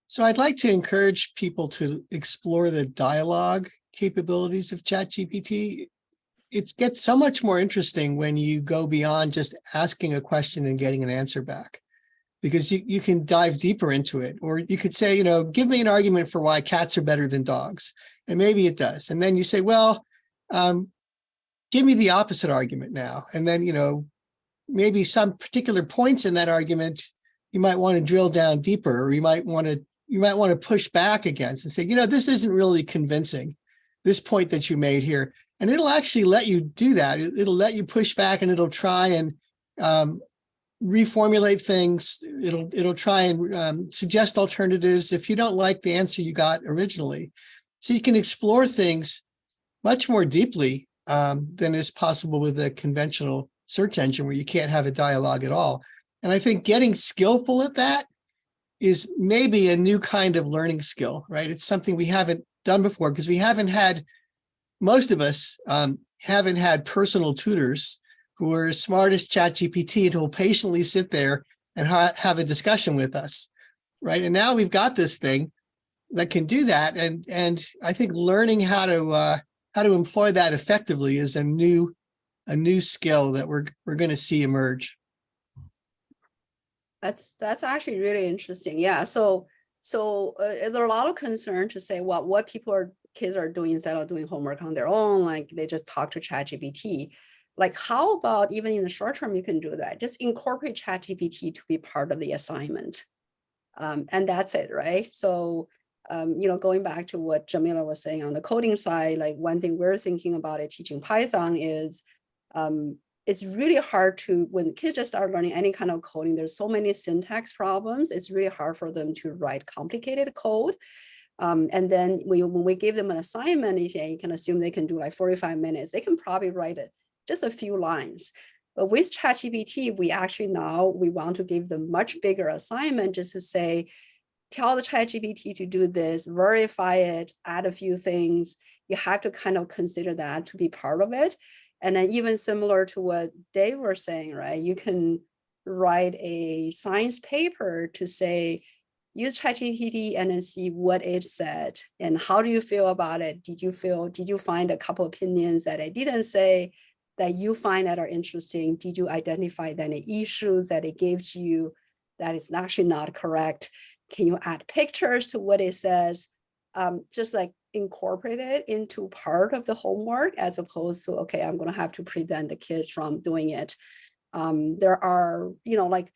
Speaker 2: So I'd like to encourage people to explore the dialogue capabilities of ChatGPT. It gets so much more interesting when you go beyond just asking a question and getting an answer back, because you can dive deeper into it. Or you could say, give me an argument for why cats are better than dogs. And maybe it does. And then you say, well, give me the opposite argument now. And then, maybe some particular points in that argument, you might want to drill down deeper, or you might want to push back against and say, this isn't really convincing, this point that you made here. And it'll actually let you do that. It'll let you push back, and it'll try and reformulate things. It'll try and suggest alternatives if you don't like the answer you got originally. So you can explore things much more deeply than is possible with a conventional search engine, where you can't have a dialogue at all. And I think getting skillful at that is maybe a new kind of learning skill, right? It's something we haven't done before, because most of us haven't had personal tutors who are as smart as ChatGPT and who will patiently sit there and have a discussion with us, right? And now we've got this thing that can do that. And I think learning how to employ that effectively is a new skill that we're going to see emerge.
Speaker 1: That's actually really interesting. Yeah. So there are a lot of concern to say, well, what kids are doing instead of doing homework on their own, like they just talk to ChatGPT. Like, how about even in the short term, you can do that? Just incorporate ChatGPT to be part of the assignment. And that's it, right? So, going back to what Jamila was saying on the coding side, like one thing we're thinking about it teaching Python is, it's really hard when kids just start learning any kind of coding, there's so many syntax problems, it's really hard for them to write complicated code. And then when we give them an assignment, you can assume they can do like 45 minutes, they can probably write just a few lines. But with ChatGPT, we want to give them much bigger assignment, just to say, tell the ChatGPT to do this, verify it, add a few things. You have to kind of consider that to be part of it. And then even similar to what Dave was saying, right? You can write a science paper to say, use ChatGPT and then see what it said and how do you feel about it? Did you find a couple opinions that I didn't say that you find that are interesting? Did you identify any issues that it gives you that is actually not correct? Can you add pictures to what it says? Just like incorporate it into part of the homework as opposed to, okay, I'm going to have to prevent the kids from doing it. There are, like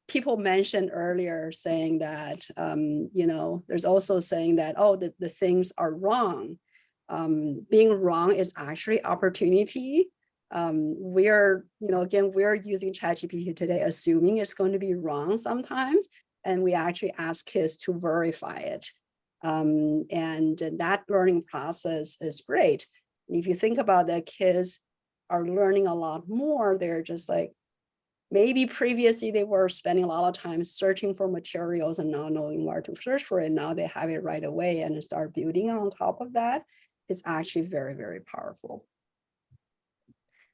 Speaker 1: people mentioned earlier saying that, there's also saying that, oh, the things are wrong. Being wrong is actually opportunity. We're using ChatGPT today, assuming it's going to be wrong sometimes. And we actually ask kids to verify it. And that learning process is great. And if you think about that, kids are learning a lot more. They're just like, maybe previously they were spending a lot of time searching for materials and not knowing where to search for it. Now they have it right away and start building on top of that. It's actually very, very powerful.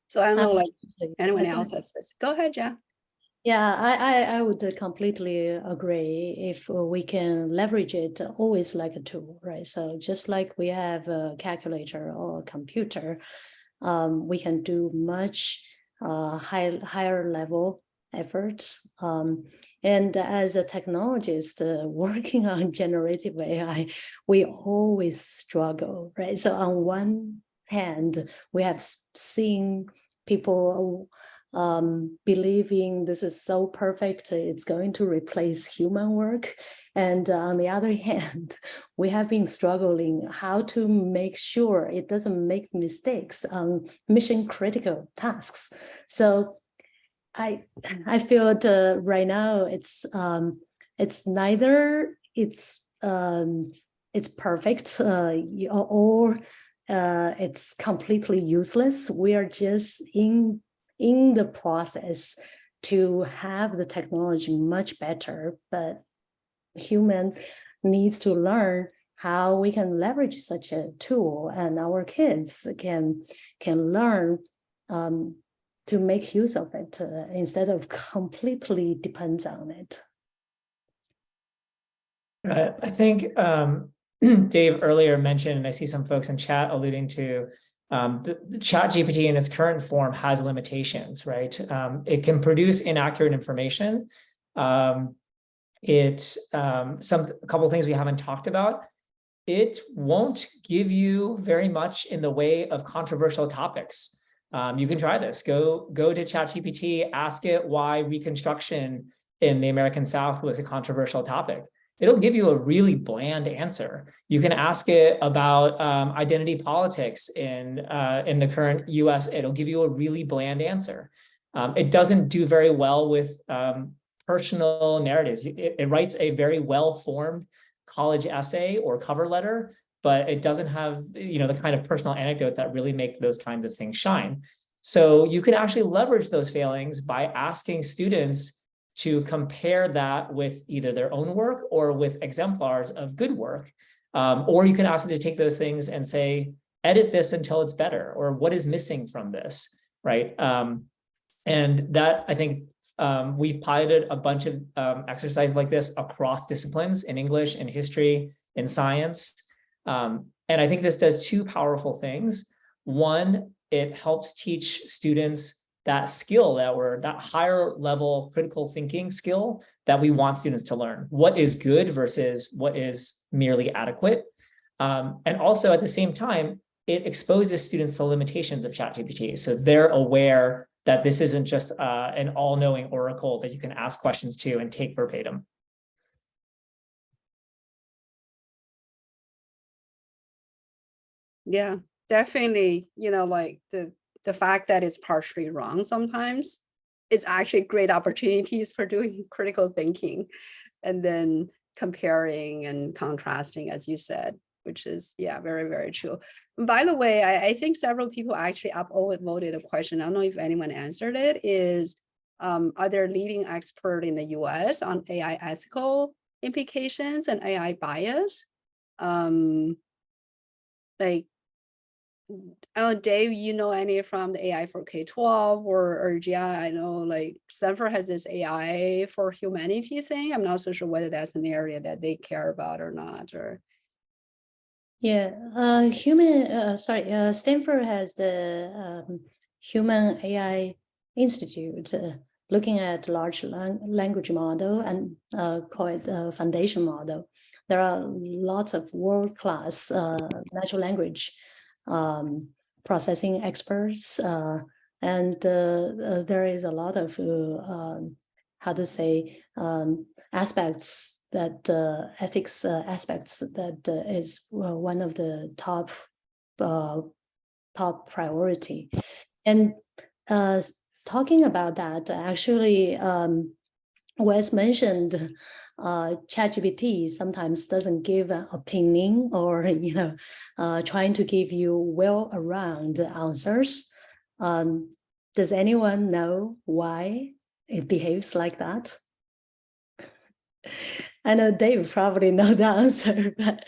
Speaker 1: So I don't know, like anyone else has this. Go ahead, Jen.
Speaker 4: Yeah, I would completely agree. If we can leverage it always like a tool, right? So just like we have a calculator or a computer, we can do much higher level efforts. And as a technologist working on generative AI, we always struggle, right? So on one hand, we have seen people believing this is so perfect, it's going to replace human work. And on the other hand, we have been struggling how to make sure it doesn't make mistakes on mission critical tasks. So I feel that right now it's neither it's perfect or it's completely useless. We are just in the process to have the technology much better, but human needs to learn how we can leverage such a tool, and our kids can learn to make use of it instead of completely depends on it.
Speaker 5: I think Dave earlier mentioned, and I see some folks in chat alluding to, the ChatGPT in its current form has limitations, right? It can produce inaccurate information. A couple of things we haven't talked about. It won't give you very much in the way of controversial topics. You can try this. Go to ChatGPT, ask it why Reconstruction in the American South was a controversial topic. It'll give you a really bland answer. You can ask it about identity politics in the current US. It'll give you a really bland answer. It doesn't do very well with personal narratives. It writes a very well-formed college essay or cover letter, but it doesn't have the kind of personal anecdotes that really make those kinds of things shine. So you can actually leverage those failings by asking students to compare that with either their own work or with exemplars of good work. Or you can ask them to take those things and say, edit this until it's better, or what is missing from this, right? And that, I think, we've piloted a bunch of exercises like this across disciplines in English, in history, in science. And I think this does two powerful things. One, it helps teach students that skill, that higher level critical thinking skill that we want students to learn. What is good versus what is merely adequate. And also at the same time, it exposes students to the limitations of ChatGPT. So they're aware that this isn't just an all-knowing oracle that you can ask questions to and take verbatim.
Speaker 1: Yeah, definitely. Like the fact that it's partially wrong sometimes is actually great opportunities for doing critical thinking and then comparing and contrasting, as you said, which is, yeah, very, very true. And by the way, I think several people actually upvoted a question. I don't know if anyone answered it, is are there leading expert in the US on AI ethical implications and AI bias. Like, I don't know, Dave, you know any from the AI for K-12 or Gia? I know like Stanford has this AI for humanity thing. I'm not so sure whether that's an area that they care about or not. Or
Speaker 4: Yeah, Stanford has the Human AI Institute looking at large language model and call it foundation model. There are lots of world-class natural language processing experts, and there is a lot of how to say aspects that ethics aspects that is one of the top priority. And talking about that, actually, Wes mentioned ChatGPT sometimes doesn't give an opinion or trying to give you well-around answers. Does anyone know why it behaves like that? I know Dave probably know the answer, but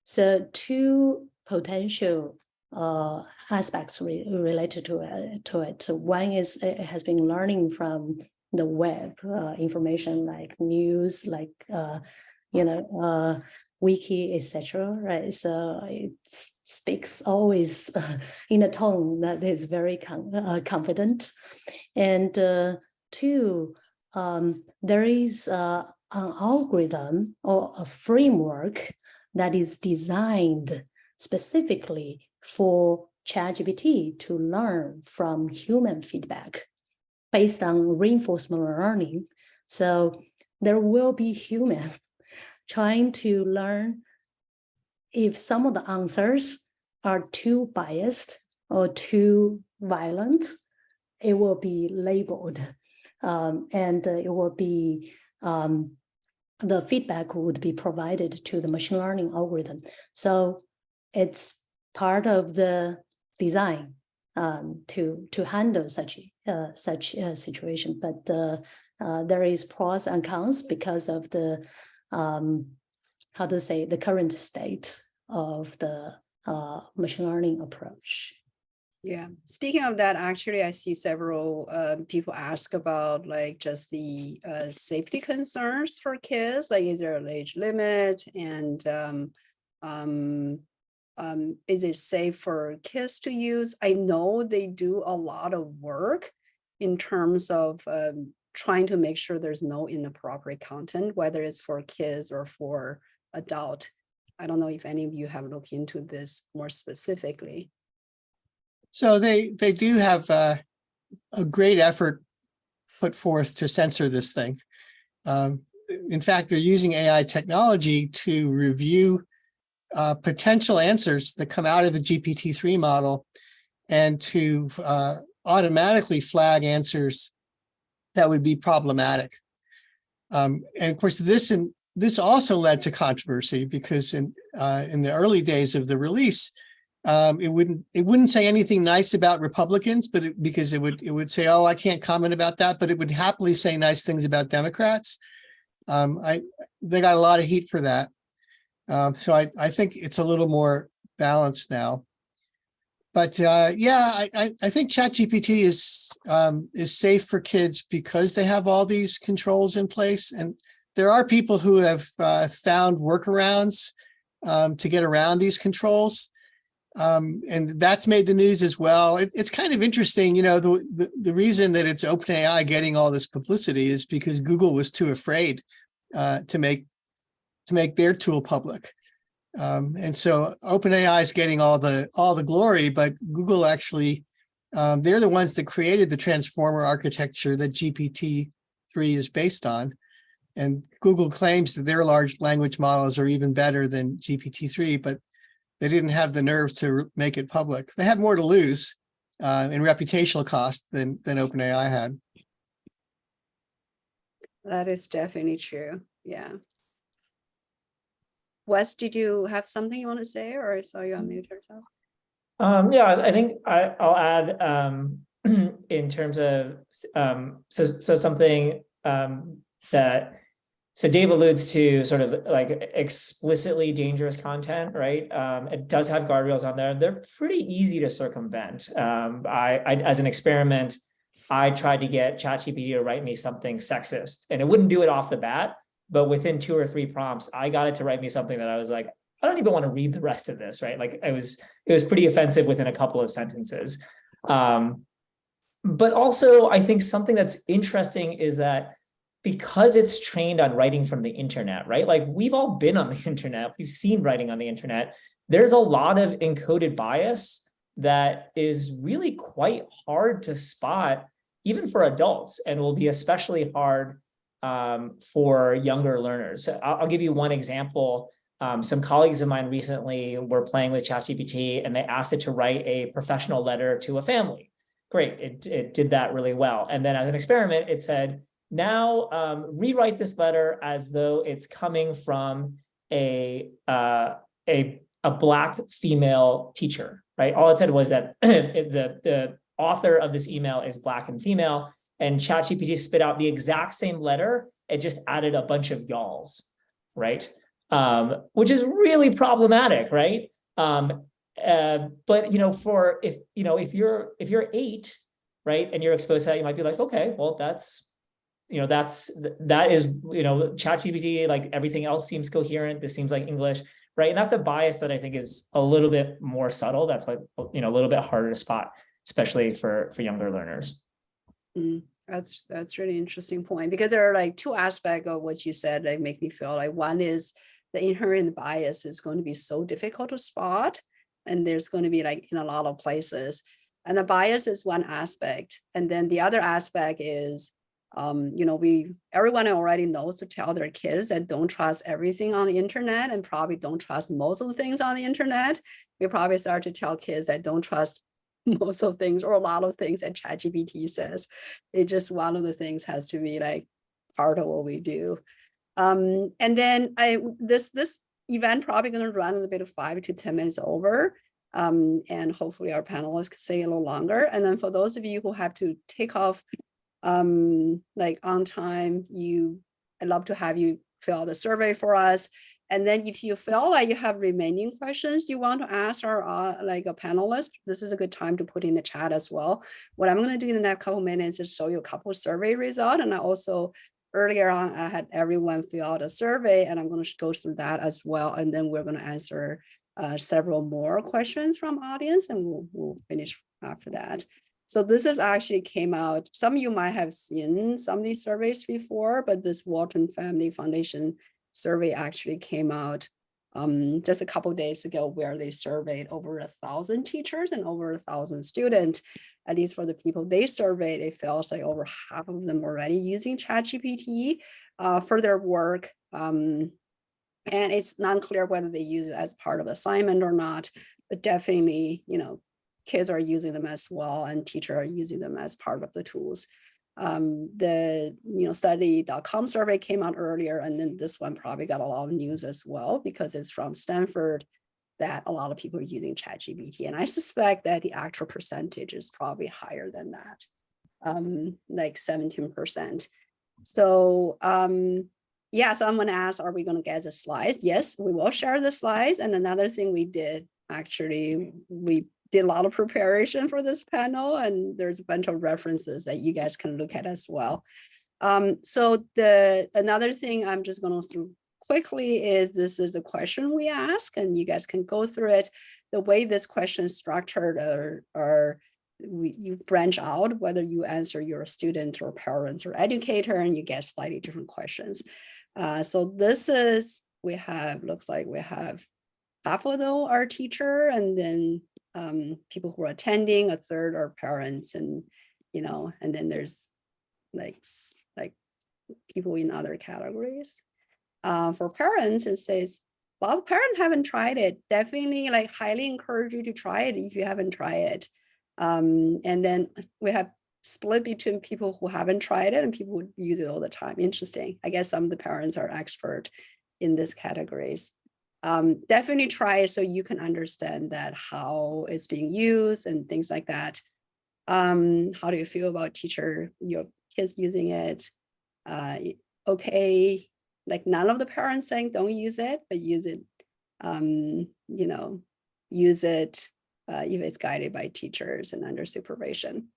Speaker 4: so two potential aspects related to it. So one is it has been learning from the web information like news, like wiki, etc. Right? So it speaks always in a tone that is very confident, and two. There is an algorithm or a framework that is designed specifically for ChatGPT to learn from human feedback based on reinforcement learning. So there will be human trying to learn if some of the answers are too biased or too violent, it will be labeled. And it will be the feedback would be provided to the machine learning algorithm. So it's part of the design to handle such a situation. But there is pros and cons because of the how to say the current state of the machine learning approach.
Speaker 1: yeah, speaking of that, actually, I see several people ask about like just the safety concerns for kids. Like, is there an age limit, and is it safe for kids to use? I know they do a lot of work in terms of trying to make sure there's no inappropriate content, whether it's for kids or for adult. I don't know if any of you have looked into this more specifically.
Speaker 2: So they do have a great effort put forth to censor this thing. In fact, they're using AI technology to review potential answers that come out of the GPT-3 model and to automatically flag answers that would be problematic. And of course, this also led to controversy because in the early days of the release, it wouldn't say anything nice about Republicans, but because it would say, oh, I can't comment about that, but it would happily say nice things about Democrats. They got a lot of heat for that. So I think it's a little more balanced now. But yeah, I think ChatGPT is safe for kids because they have all these controls in place. And there are people who have found workarounds to get around these controls. And that's made the news as well. It's kind of interesting, the reason that it's OpenAI getting all this publicity is because Google was too afraid to make their tool public. And so OpenAI is getting all the glory, but Google actually, they're the ones that created the transformer architecture that GPT-3 is based on. And Google claims that their large language models are even better than GPT-3, but they didn't have the nerve to make it public. They have more to lose in reputational cost than OpenAI had.
Speaker 1: That is definitely true. Yeah. Wes, did you have something you want to say, or I saw you unmute yourself?
Speaker 5: Yeah, I think I'll add in terms of so something that So Dave alludes to sort of like explicitly dangerous content, right? It does have guardrails on there. They're pretty easy to circumvent. I as an experiment, I tried to get ChatGPT to write me something sexist, and it wouldn't do it off the bat. But within 2 or 3 prompts, I got it to write me something that I was like, I don't even want to read the rest of this, right? Like it was pretty offensive within a couple of sentences. But also, I think something that's interesting is that because it's trained on writing from the internet, right? Like we've all been on the internet, we've seen writing on the internet. There's a lot of encoded bias that is really quite hard to spot, even for adults, and will be especially hard for younger learners. So I'll give you one example. Some colleagues of mine recently were playing with ChatGPT and they asked it to write a professional letter to a family. Great, it did that really well. And then as an experiment, it said, now rewrite this letter as though it's coming from a Black female teacher, right? All it said was that the author of this email is Black and female, and ChatGPT spit out the exact same letter. It just added a bunch of y'alls, right? Which is really problematic, right? But if you're 8, right, and you're exposed to that, you might be like, okay, well, that is ChatGPT, like everything else seems coherent. This seems like English, right? And that's a bias that I think is a little bit more subtle. That's like a little bit harder to spot, especially for younger learners.
Speaker 1: That's really interesting point, because there are like 2 aspects of what you said that make me feel like one is the inherent bias is going to be so difficult to spot, and there's going to be like in a lot of places, and the bias is one aspect, and then the other aspect is everyone already knows to tell their kids that don't trust everything on the internet, and probably don't trust most of the things on the internet. We probably start to tell kids that don't trust most of things or a lot of things that ChatGPT says. It just, one of the things has to be like part of what we do. And then this event probably going to run a little bit of 5 to 10 minutes over. And hopefully our panelists can stay a little longer. And then for those of you who have to take off like on time, I'd love to have you fill out the survey for us. And then if you feel like you have remaining questions you want to ask our like a panelist, this is a good time to put in the chat as well. What I'm going to do in the next couple minutes is show you a couple of survey results. And I also, earlier on, I had everyone fill out a survey, and I'm going to go through that as well. And then we're going to answer several more questions from audience, and we'll finish after that. So this is actually came out, some of you might have seen some of these surveys before, but this Walton Family Foundation survey actually came out just a couple of days ago, where they surveyed over 1,000 teachers and over 1,000 students. At least for the people they surveyed, it feels like over half of them already using ChatGPT for their work. And it's not clear whether they use it as part of assignment or not, but definitely, kids are using them as well, and teachers are using them as part of the tools. The study.com survey came out earlier, and then this one probably got a lot of news as well, because it's from Stanford, that a lot of people are using ChatGPT, and I suspect that the actual percentage is probably higher than that, like 17%. So yeah, so I'm going to ask, are we going to get the slides? Yes, we will share the slides. And another thing we did, actually, we did a lot of preparation for this panel, and there's a bunch of references that you guys can look at as well. So another thing I'm just going to through quickly is, this is a question we ask, and you guys can go through it. The way this question is structured, you branch out, whether you answer you're a student or parents or educator, and you get slightly different questions. So this is, looks like we have half of them are teacher, and then people who are attending, a third are parents, and and then there's like people in other categories. For parents, it says, well, parents haven't tried it. Definitely highly encourage you to try it if you haven't tried it. And then we have split between people who haven't tried it and people who use it all the time. Interesting. I guess some of the parents are expert in these categories. Definitely try it so you can understand that how it's being used and things like that. How do you feel about your kids using it? Okay, like none of the parents saying don't use it, but use it, use it if it's guided by teachers and under supervision.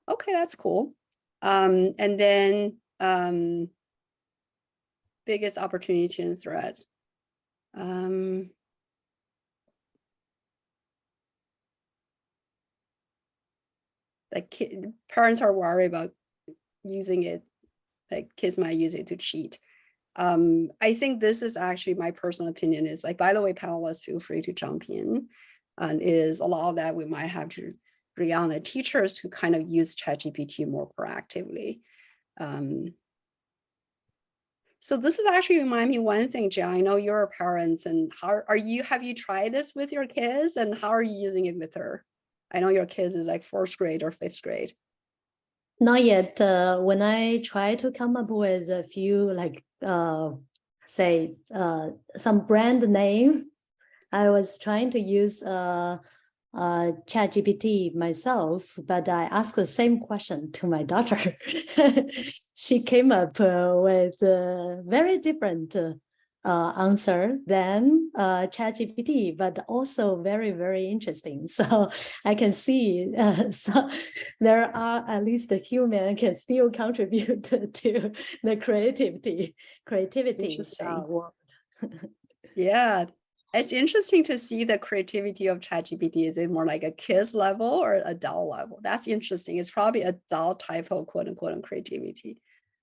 Speaker 1: Okay, that's cool. And then biggest opportunity and threats. Like parents are worried about using it, like kids might use it to cheat. I think this is actually my personal opinion is like, by the way, panelists, feel free to jump in. And is a lot of that we might have to rely on the teachers to kind of use ChatGPT more proactively. So this is actually remind me one thing, Jill. I know you're a parent, and how are you? Have you tried this with your kids, and how are you using it with her? I know your kids is like 4th grade or 5th grade.
Speaker 4: Not yet. When I try to come up with a few, like, say, some brand name, I was trying to use ChatGPT myself, but I asked the same question to my daughter. She came up with a very different answer than ChatGPT, but also very, very interesting. So I can see so there are at least a human can still contribute to the creativity world.
Speaker 1: Yeah. It's interesting to see the creativity of ChatGPT. Is it more like a kid's level or adult level? That's interesting. It's probably adult type of quote unquote creativity.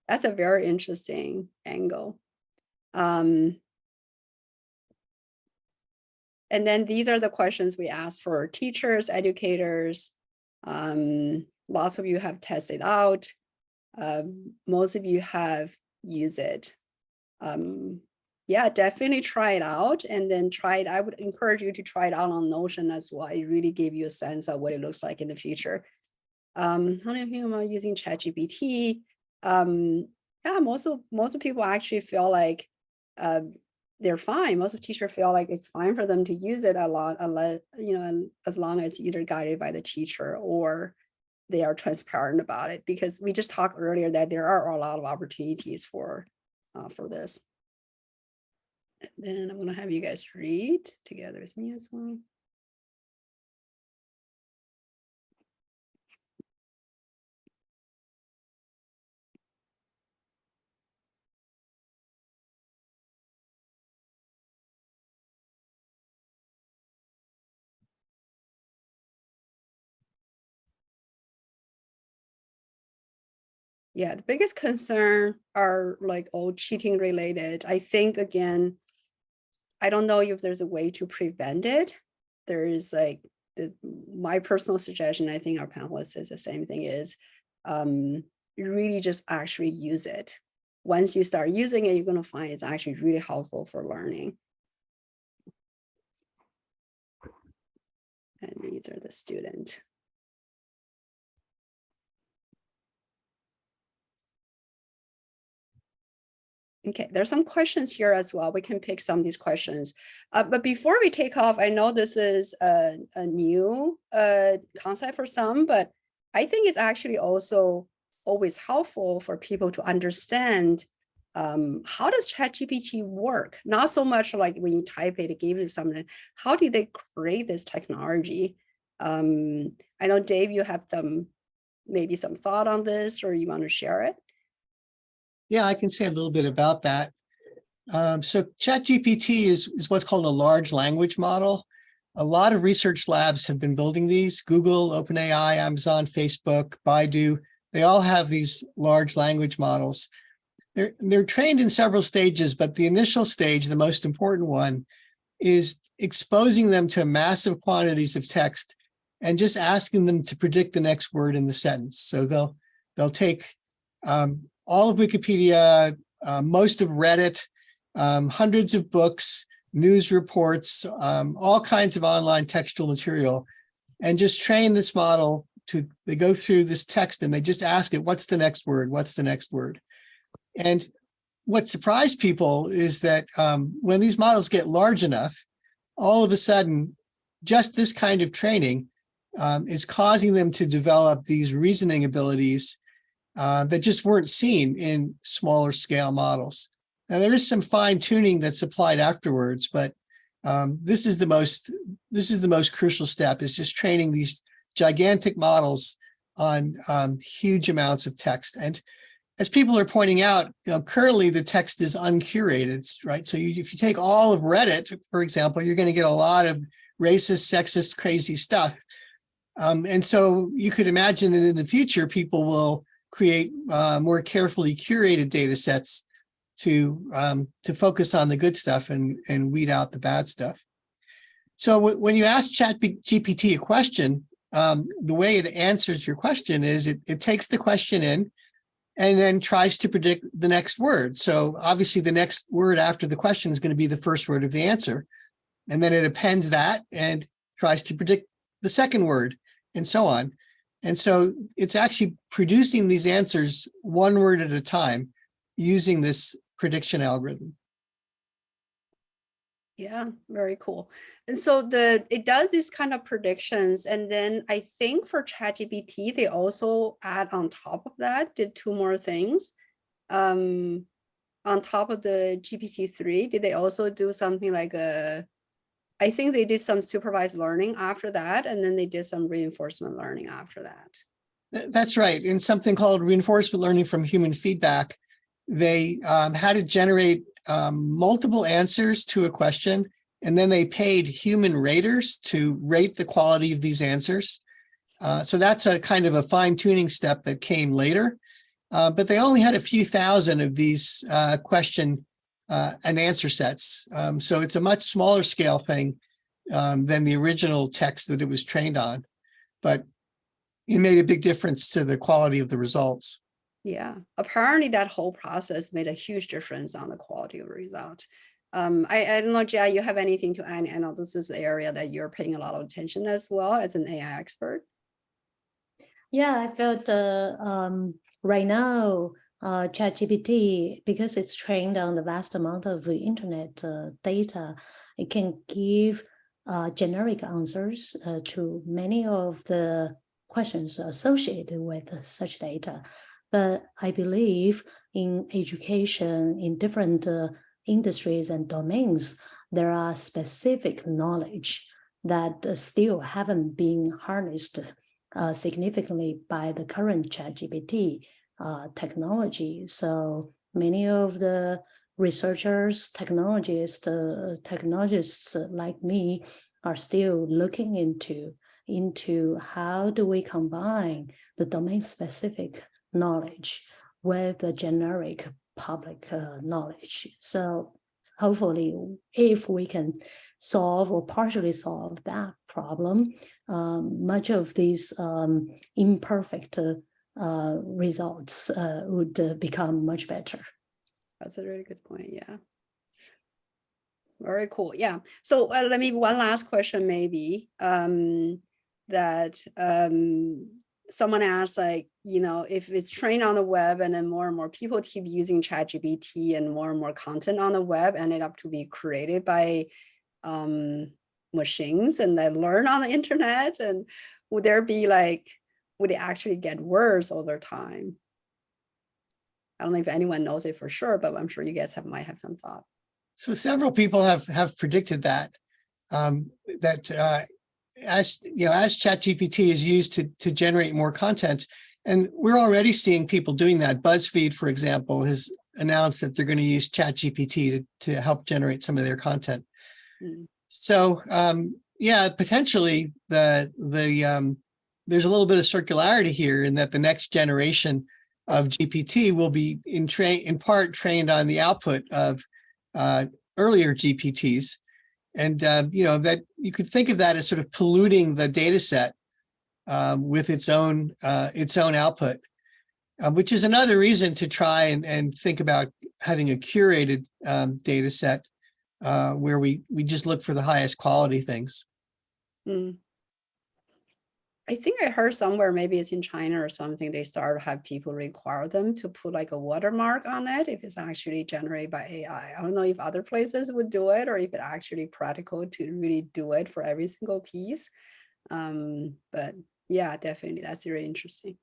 Speaker 1: That's a very interesting angle. And then these are the questions we asked for teachers, educators. Lots of you have tested out. Most of you have used it. Yeah, definitely try it out and then try it. I would encourage you to try it out on Notion as well. It really gave you a sense of what it looks like in the future. How many of you are using ChatGPT? Yeah, most of people actually feel like they're fine. Most of teachers feel like it's fine for them to use it a lot, unless, as long as it's either guided by the teacher or they are transparent about it. Because we just talked earlier that there are a lot of opportunities for this. And then I'm going to have you guys read together with me as well. Yeah, the biggest concern are like all cheating related. I think, again, I don't know if there's a way to prevent it. There is like my personal suggestion, I think our panelists says the same thing, is really just actually use it. Once you start using it, you're going to find it's actually really helpful for learning. And these are the student. Okay, there's some questions here as well. We can pick some of these questions. But before we take off, I know this is a new concept for some, but I think it's actually also always helpful for people to understand how does ChatGPT work? Not so much like when you type it, it gives you something. How did they create this technology? I know, Dave, you have maybe some thought on this, or you want to share it?
Speaker 2: Yeah, I can say a little bit about that. So ChatGPT is what's called a large language model. A lot of research labs have been building these. Google, OpenAI, Amazon, Facebook, Baidu, they all have these large language models. They're trained in several stages, but the initial stage, the most important one, is exposing them to massive quantities of text and just asking them to predict the next word in the sentence. So they'll take all of Wikipedia, most of Reddit, hundreds of books, news reports, all kinds of online textual material, and just train this model they go through this text and they just ask it, what's the next word? What's the next word? And what surprised people is that when these models get large enough, all of a sudden, just this kind of training is causing them to develop these reasoning abilities that just weren't seen in smaller scale models. Now there is some fine tuning that's applied afterwards, but this is the most crucial step, is just training these gigantic models on huge amounts of text. And as people are pointing out, currently the text is uncurated, right? So if you take all of Reddit, for example, you're going to get a lot of racist, sexist, crazy stuff. And so you could imagine that in the future, people will create more carefully curated data sets to focus on the good stuff and weed out the bad stuff. So when you ask ChatGPT a question, the way it answers your question is it takes the question in and then tries to predict the next word. So obviously the next word after the question is going to be the first word of the answer. And then it appends that and tries to predict the second word and so on. And so it's actually producing these answers one word at a time using this prediction algorithm.
Speaker 1: Yeah, very cool. And so it does these kind of predictions. And then I think for ChatGPT, they also add on top of that, did two more things. On top of the GPT-3, did they also do something like I think they did some supervised learning after that, and then they did some reinforcement learning after that.
Speaker 2: That's right. In something called reinforcement learning from human feedback, they had to generate multiple answers to a question, and then they paid human raters to rate the quality of these answers. So that's a kind of a fine-tuning step that came later. But they only had a few thousand of these question and answer sets. So it's a much smaller scale thing than the original text that it was trained on. But it made a big difference to the quality of the results.
Speaker 1: Yeah, apparently that whole process made a huge difference on the quality of the result. I don't know, Jia, you have anything to add? I know this is an area that you're paying a lot of attention as well as an AI expert.
Speaker 4: Yeah, I felt right now, ChatGPT, because it's trained on the vast amount of the internet data, it can give generic answers to many of the questions associated with such data. But I believe in education, in different industries and domains, there are specific knowledge that still haven't been harnessed significantly by the current ChatGPT technology. So many of the researchers, technologists like me are still looking into how do we combine the domain-specific knowledge with the generic public knowledge. So hopefully, if we can solve or partially solve that problem, much of these imperfect results would become much better.
Speaker 1: That's a really good point. Yeah. Very cool. Yeah. So let me one last question maybe that someone asked, like, if it's trained on the web and then more and more people keep using ChatGPT and more content on the web ended up to be created by machines and then learn on the internet, and would it actually get worse over time? I don't know if anyone knows it for sure, but I'm sure you guys might have some thought.
Speaker 2: So several people have predicted that as ChatGPT is used to generate more content, and we're already seeing people doing that. BuzzFeed, for example, has announced that they're going to use ChatGPT to help generate some of their content. Mm. So yeah, potentially there's a little bit of circularity here in that the next generation of GPT will be in part trained on the output of earlier GPTs. And, that you could think of that as sort of polluting the data set with its own output, which is another reason to try and think about having a curated data set where we just look for the highest quality things.
Speaker 1: Mm. I think I heard somewhere, maybe it's in China or something, they start to have people require them to put like a watermark on it if it's actually generated by AI. I don't know if other places would do it or if it's actually practical to really do it for every single piece. But yeah, definitely, that's really interesting.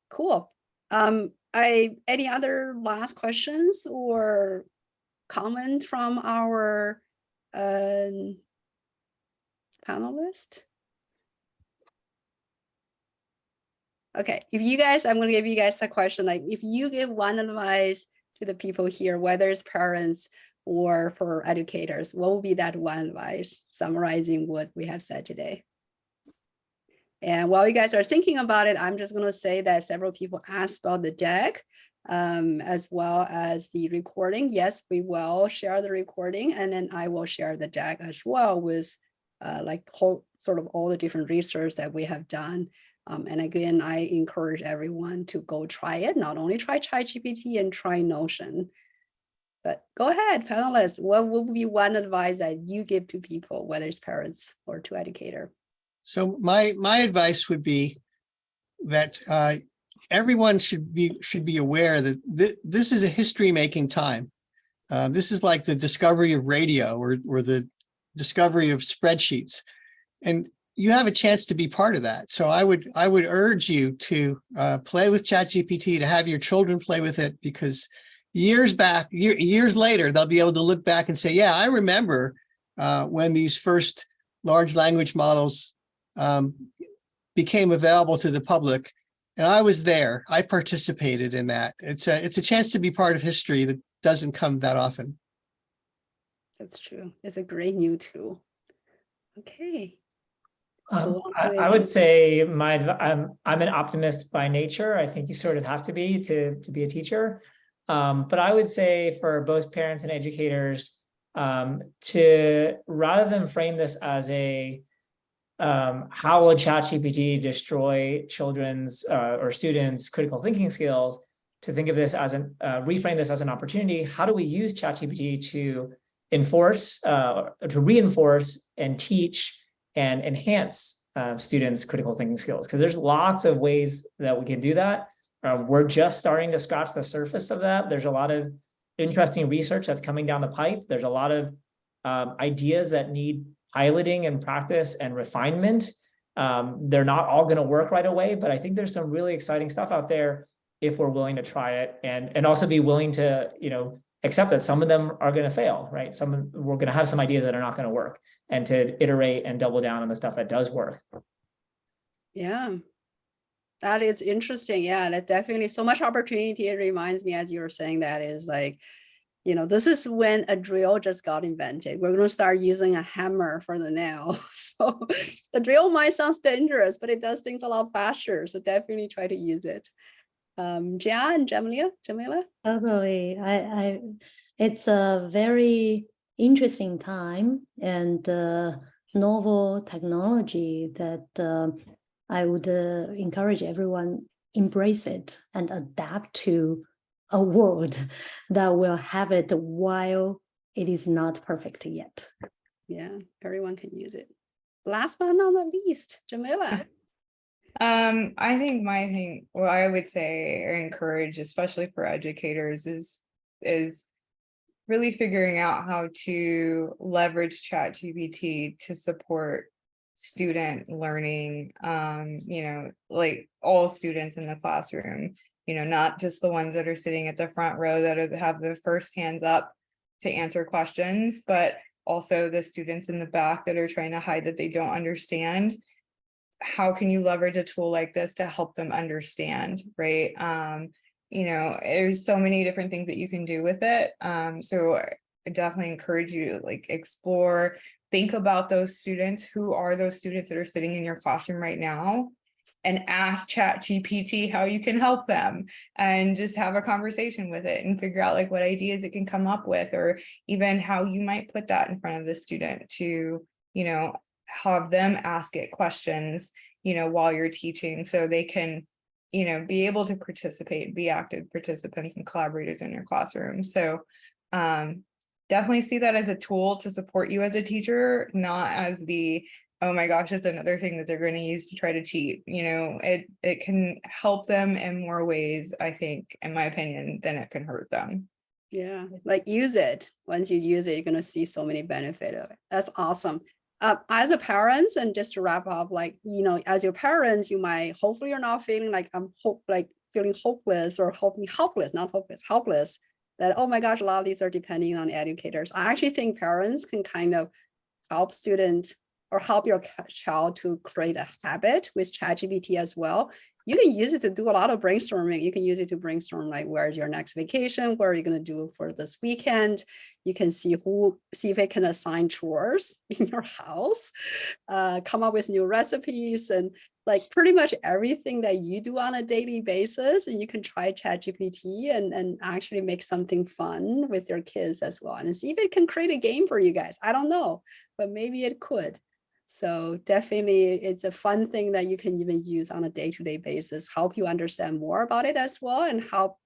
Speaker 1: Cool. Any other last questions or comment from our panelist? Okay, if you guys, I'm going to give you guys a question. Like, if you give one advice to the people here, whether it's parents or for educators, what would be that one advice summarizing what we have said today? And while you guys are thinking about it, I'm just going to say that several people asked about the deck, as well as the recording. Yes, we will share the recording, and then I will share the deck as well with like sort of all the different research that we have done. And again, I encourage everyone to go try it. Not only try ChatGPT and try Notion, but go ahead, panelists. What would be one advice that you give to people, whether it's parents or to educator?
Speaker 2: So my advice would be that everyone should be aware that this is a history-making time. This is like the discovery of radio or the discovery of spreadsheets, and you have a chance to be part of that. So I would urge you to play with ChatGPT, to have your children play with it, because years later, they'll be able to look back and say, yeah, I remember when these first large language models became available to the public, and I was there. I participated in that. It's a chance to be part of history that doesn't come that often.
Speaker 1: That's true. It's a great new tool. Okay.
Speaker 5: I would say I'm an optimist by nature. I think you sort of have to be a teacher. But I would say for both parents and educators, to rather than frame this as a how will ChatGPT destroy children's or students' critical thinking skills, to think of this as reframe this as an opportunity. How do we use ChatGPT to reinforce and teach and enhance students' critical thinking skills? Because there's lots of ways that we can do that. We're just starting to scratch the surface of that. There's a lot of interesting research that's coming down the pipe. There's a lot of ideas that need piloting and practice and refinement. They're not all going to work right away, but I think there's some really exciting stuff out there if we're willing to try it, and also be willing to, accept that some of them are going to fail, right? We're going to have some ideas that are not going to work, and to iterate and double down on the stuff that does work.
Speaker 1: Yeah, that is interesting. Yeah, that definitely so much opportunity. It reminds me, as you were saying, that is like, this is when a drill just got invented. We're going to start using a hammer for the nail. So the drill might sound dangerous, but it does things a lot faster. So definitely try to use it. Jia and Jamila?
Speaker 4: Totally. It's a very interesting time and novel technology that I would encourage everyone embrace it and adapt to a world that will have it while it is not perfect yet.
Speaker 1: Yeah, everyone can use it. Last but not the least, Jamila.
Speaker 3: I think my thing, what I would say or encourage, especially for educators, is really figuring out how to leverage ChatGPT to support student learning, like all students in the classroom, not just the ones that are sitting at the front row that have the first hands up to answer questions, but also the students in the back that are trying to hide that they don't understand. How can you leverage a tool like this to help them understand, right? There's so many different things that you can do with it. So I definitely encourage you to explore, think about those students. Who are those students that are sitting in your classroom right now? And ask ChatGPT how you can help them, and just have a conversation with it and figure out what ideas it can come up with, or even how you might put that in front of the student to, have them ask it questions, while you're teaching, so they can, be able to participate, be active participants and collaborators in your classroom. So definitely see that as a tool to support you as a teacher, not as the, oh my gosh, it's another thing that they're going to use to try to cheat. It can help them in more ways, I think, in my opinion, than it can hurt them.
Speaker 1: Yeah, use it. Once you use it, you're going to see so many benefits of it. That's awesome. As a parents, and just to wrap up, as your parents, you might, hopefully you're not feeling feeling hopeless or helpless, not hopeless, helpless that, oh my gosh, a lot of these are depending on educators. I actually think parents can kind of help student or help your child to create a habit with ChatGPT as well. You can use it to do a lot of brainstorming. You can use it to brainstorm like, where's your next vacation? What are you going to do for this weekend? You can see if it can assign chores in your house, come up with new recipes, and like pretty much everything that you do on a daily basis. And you can try ChatGPT and actually make something fun with your kids as well. And see if it can create a game for you guys. I don't know, but maybe it could. So definitely it's a fun thing that you can even use on a day-to-day basis, help you understand more about it as well, and help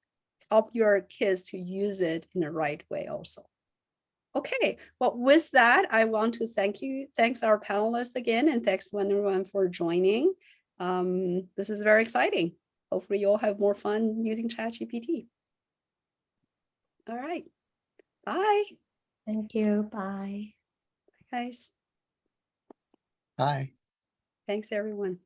Speaker 1: your kids to use it in the right way also. Okay, well, with that, I want to thanks our panelists again, and thanks everyone for joining. This is very exciting. Hopefully you'll have more fun using ChatGPT. All right, bye.
Speaker 4: Thank you. Bye.
Speaker 1: Bye, guys.
Speaker 2: Bye.
Speaker 1: Thanks, everyone.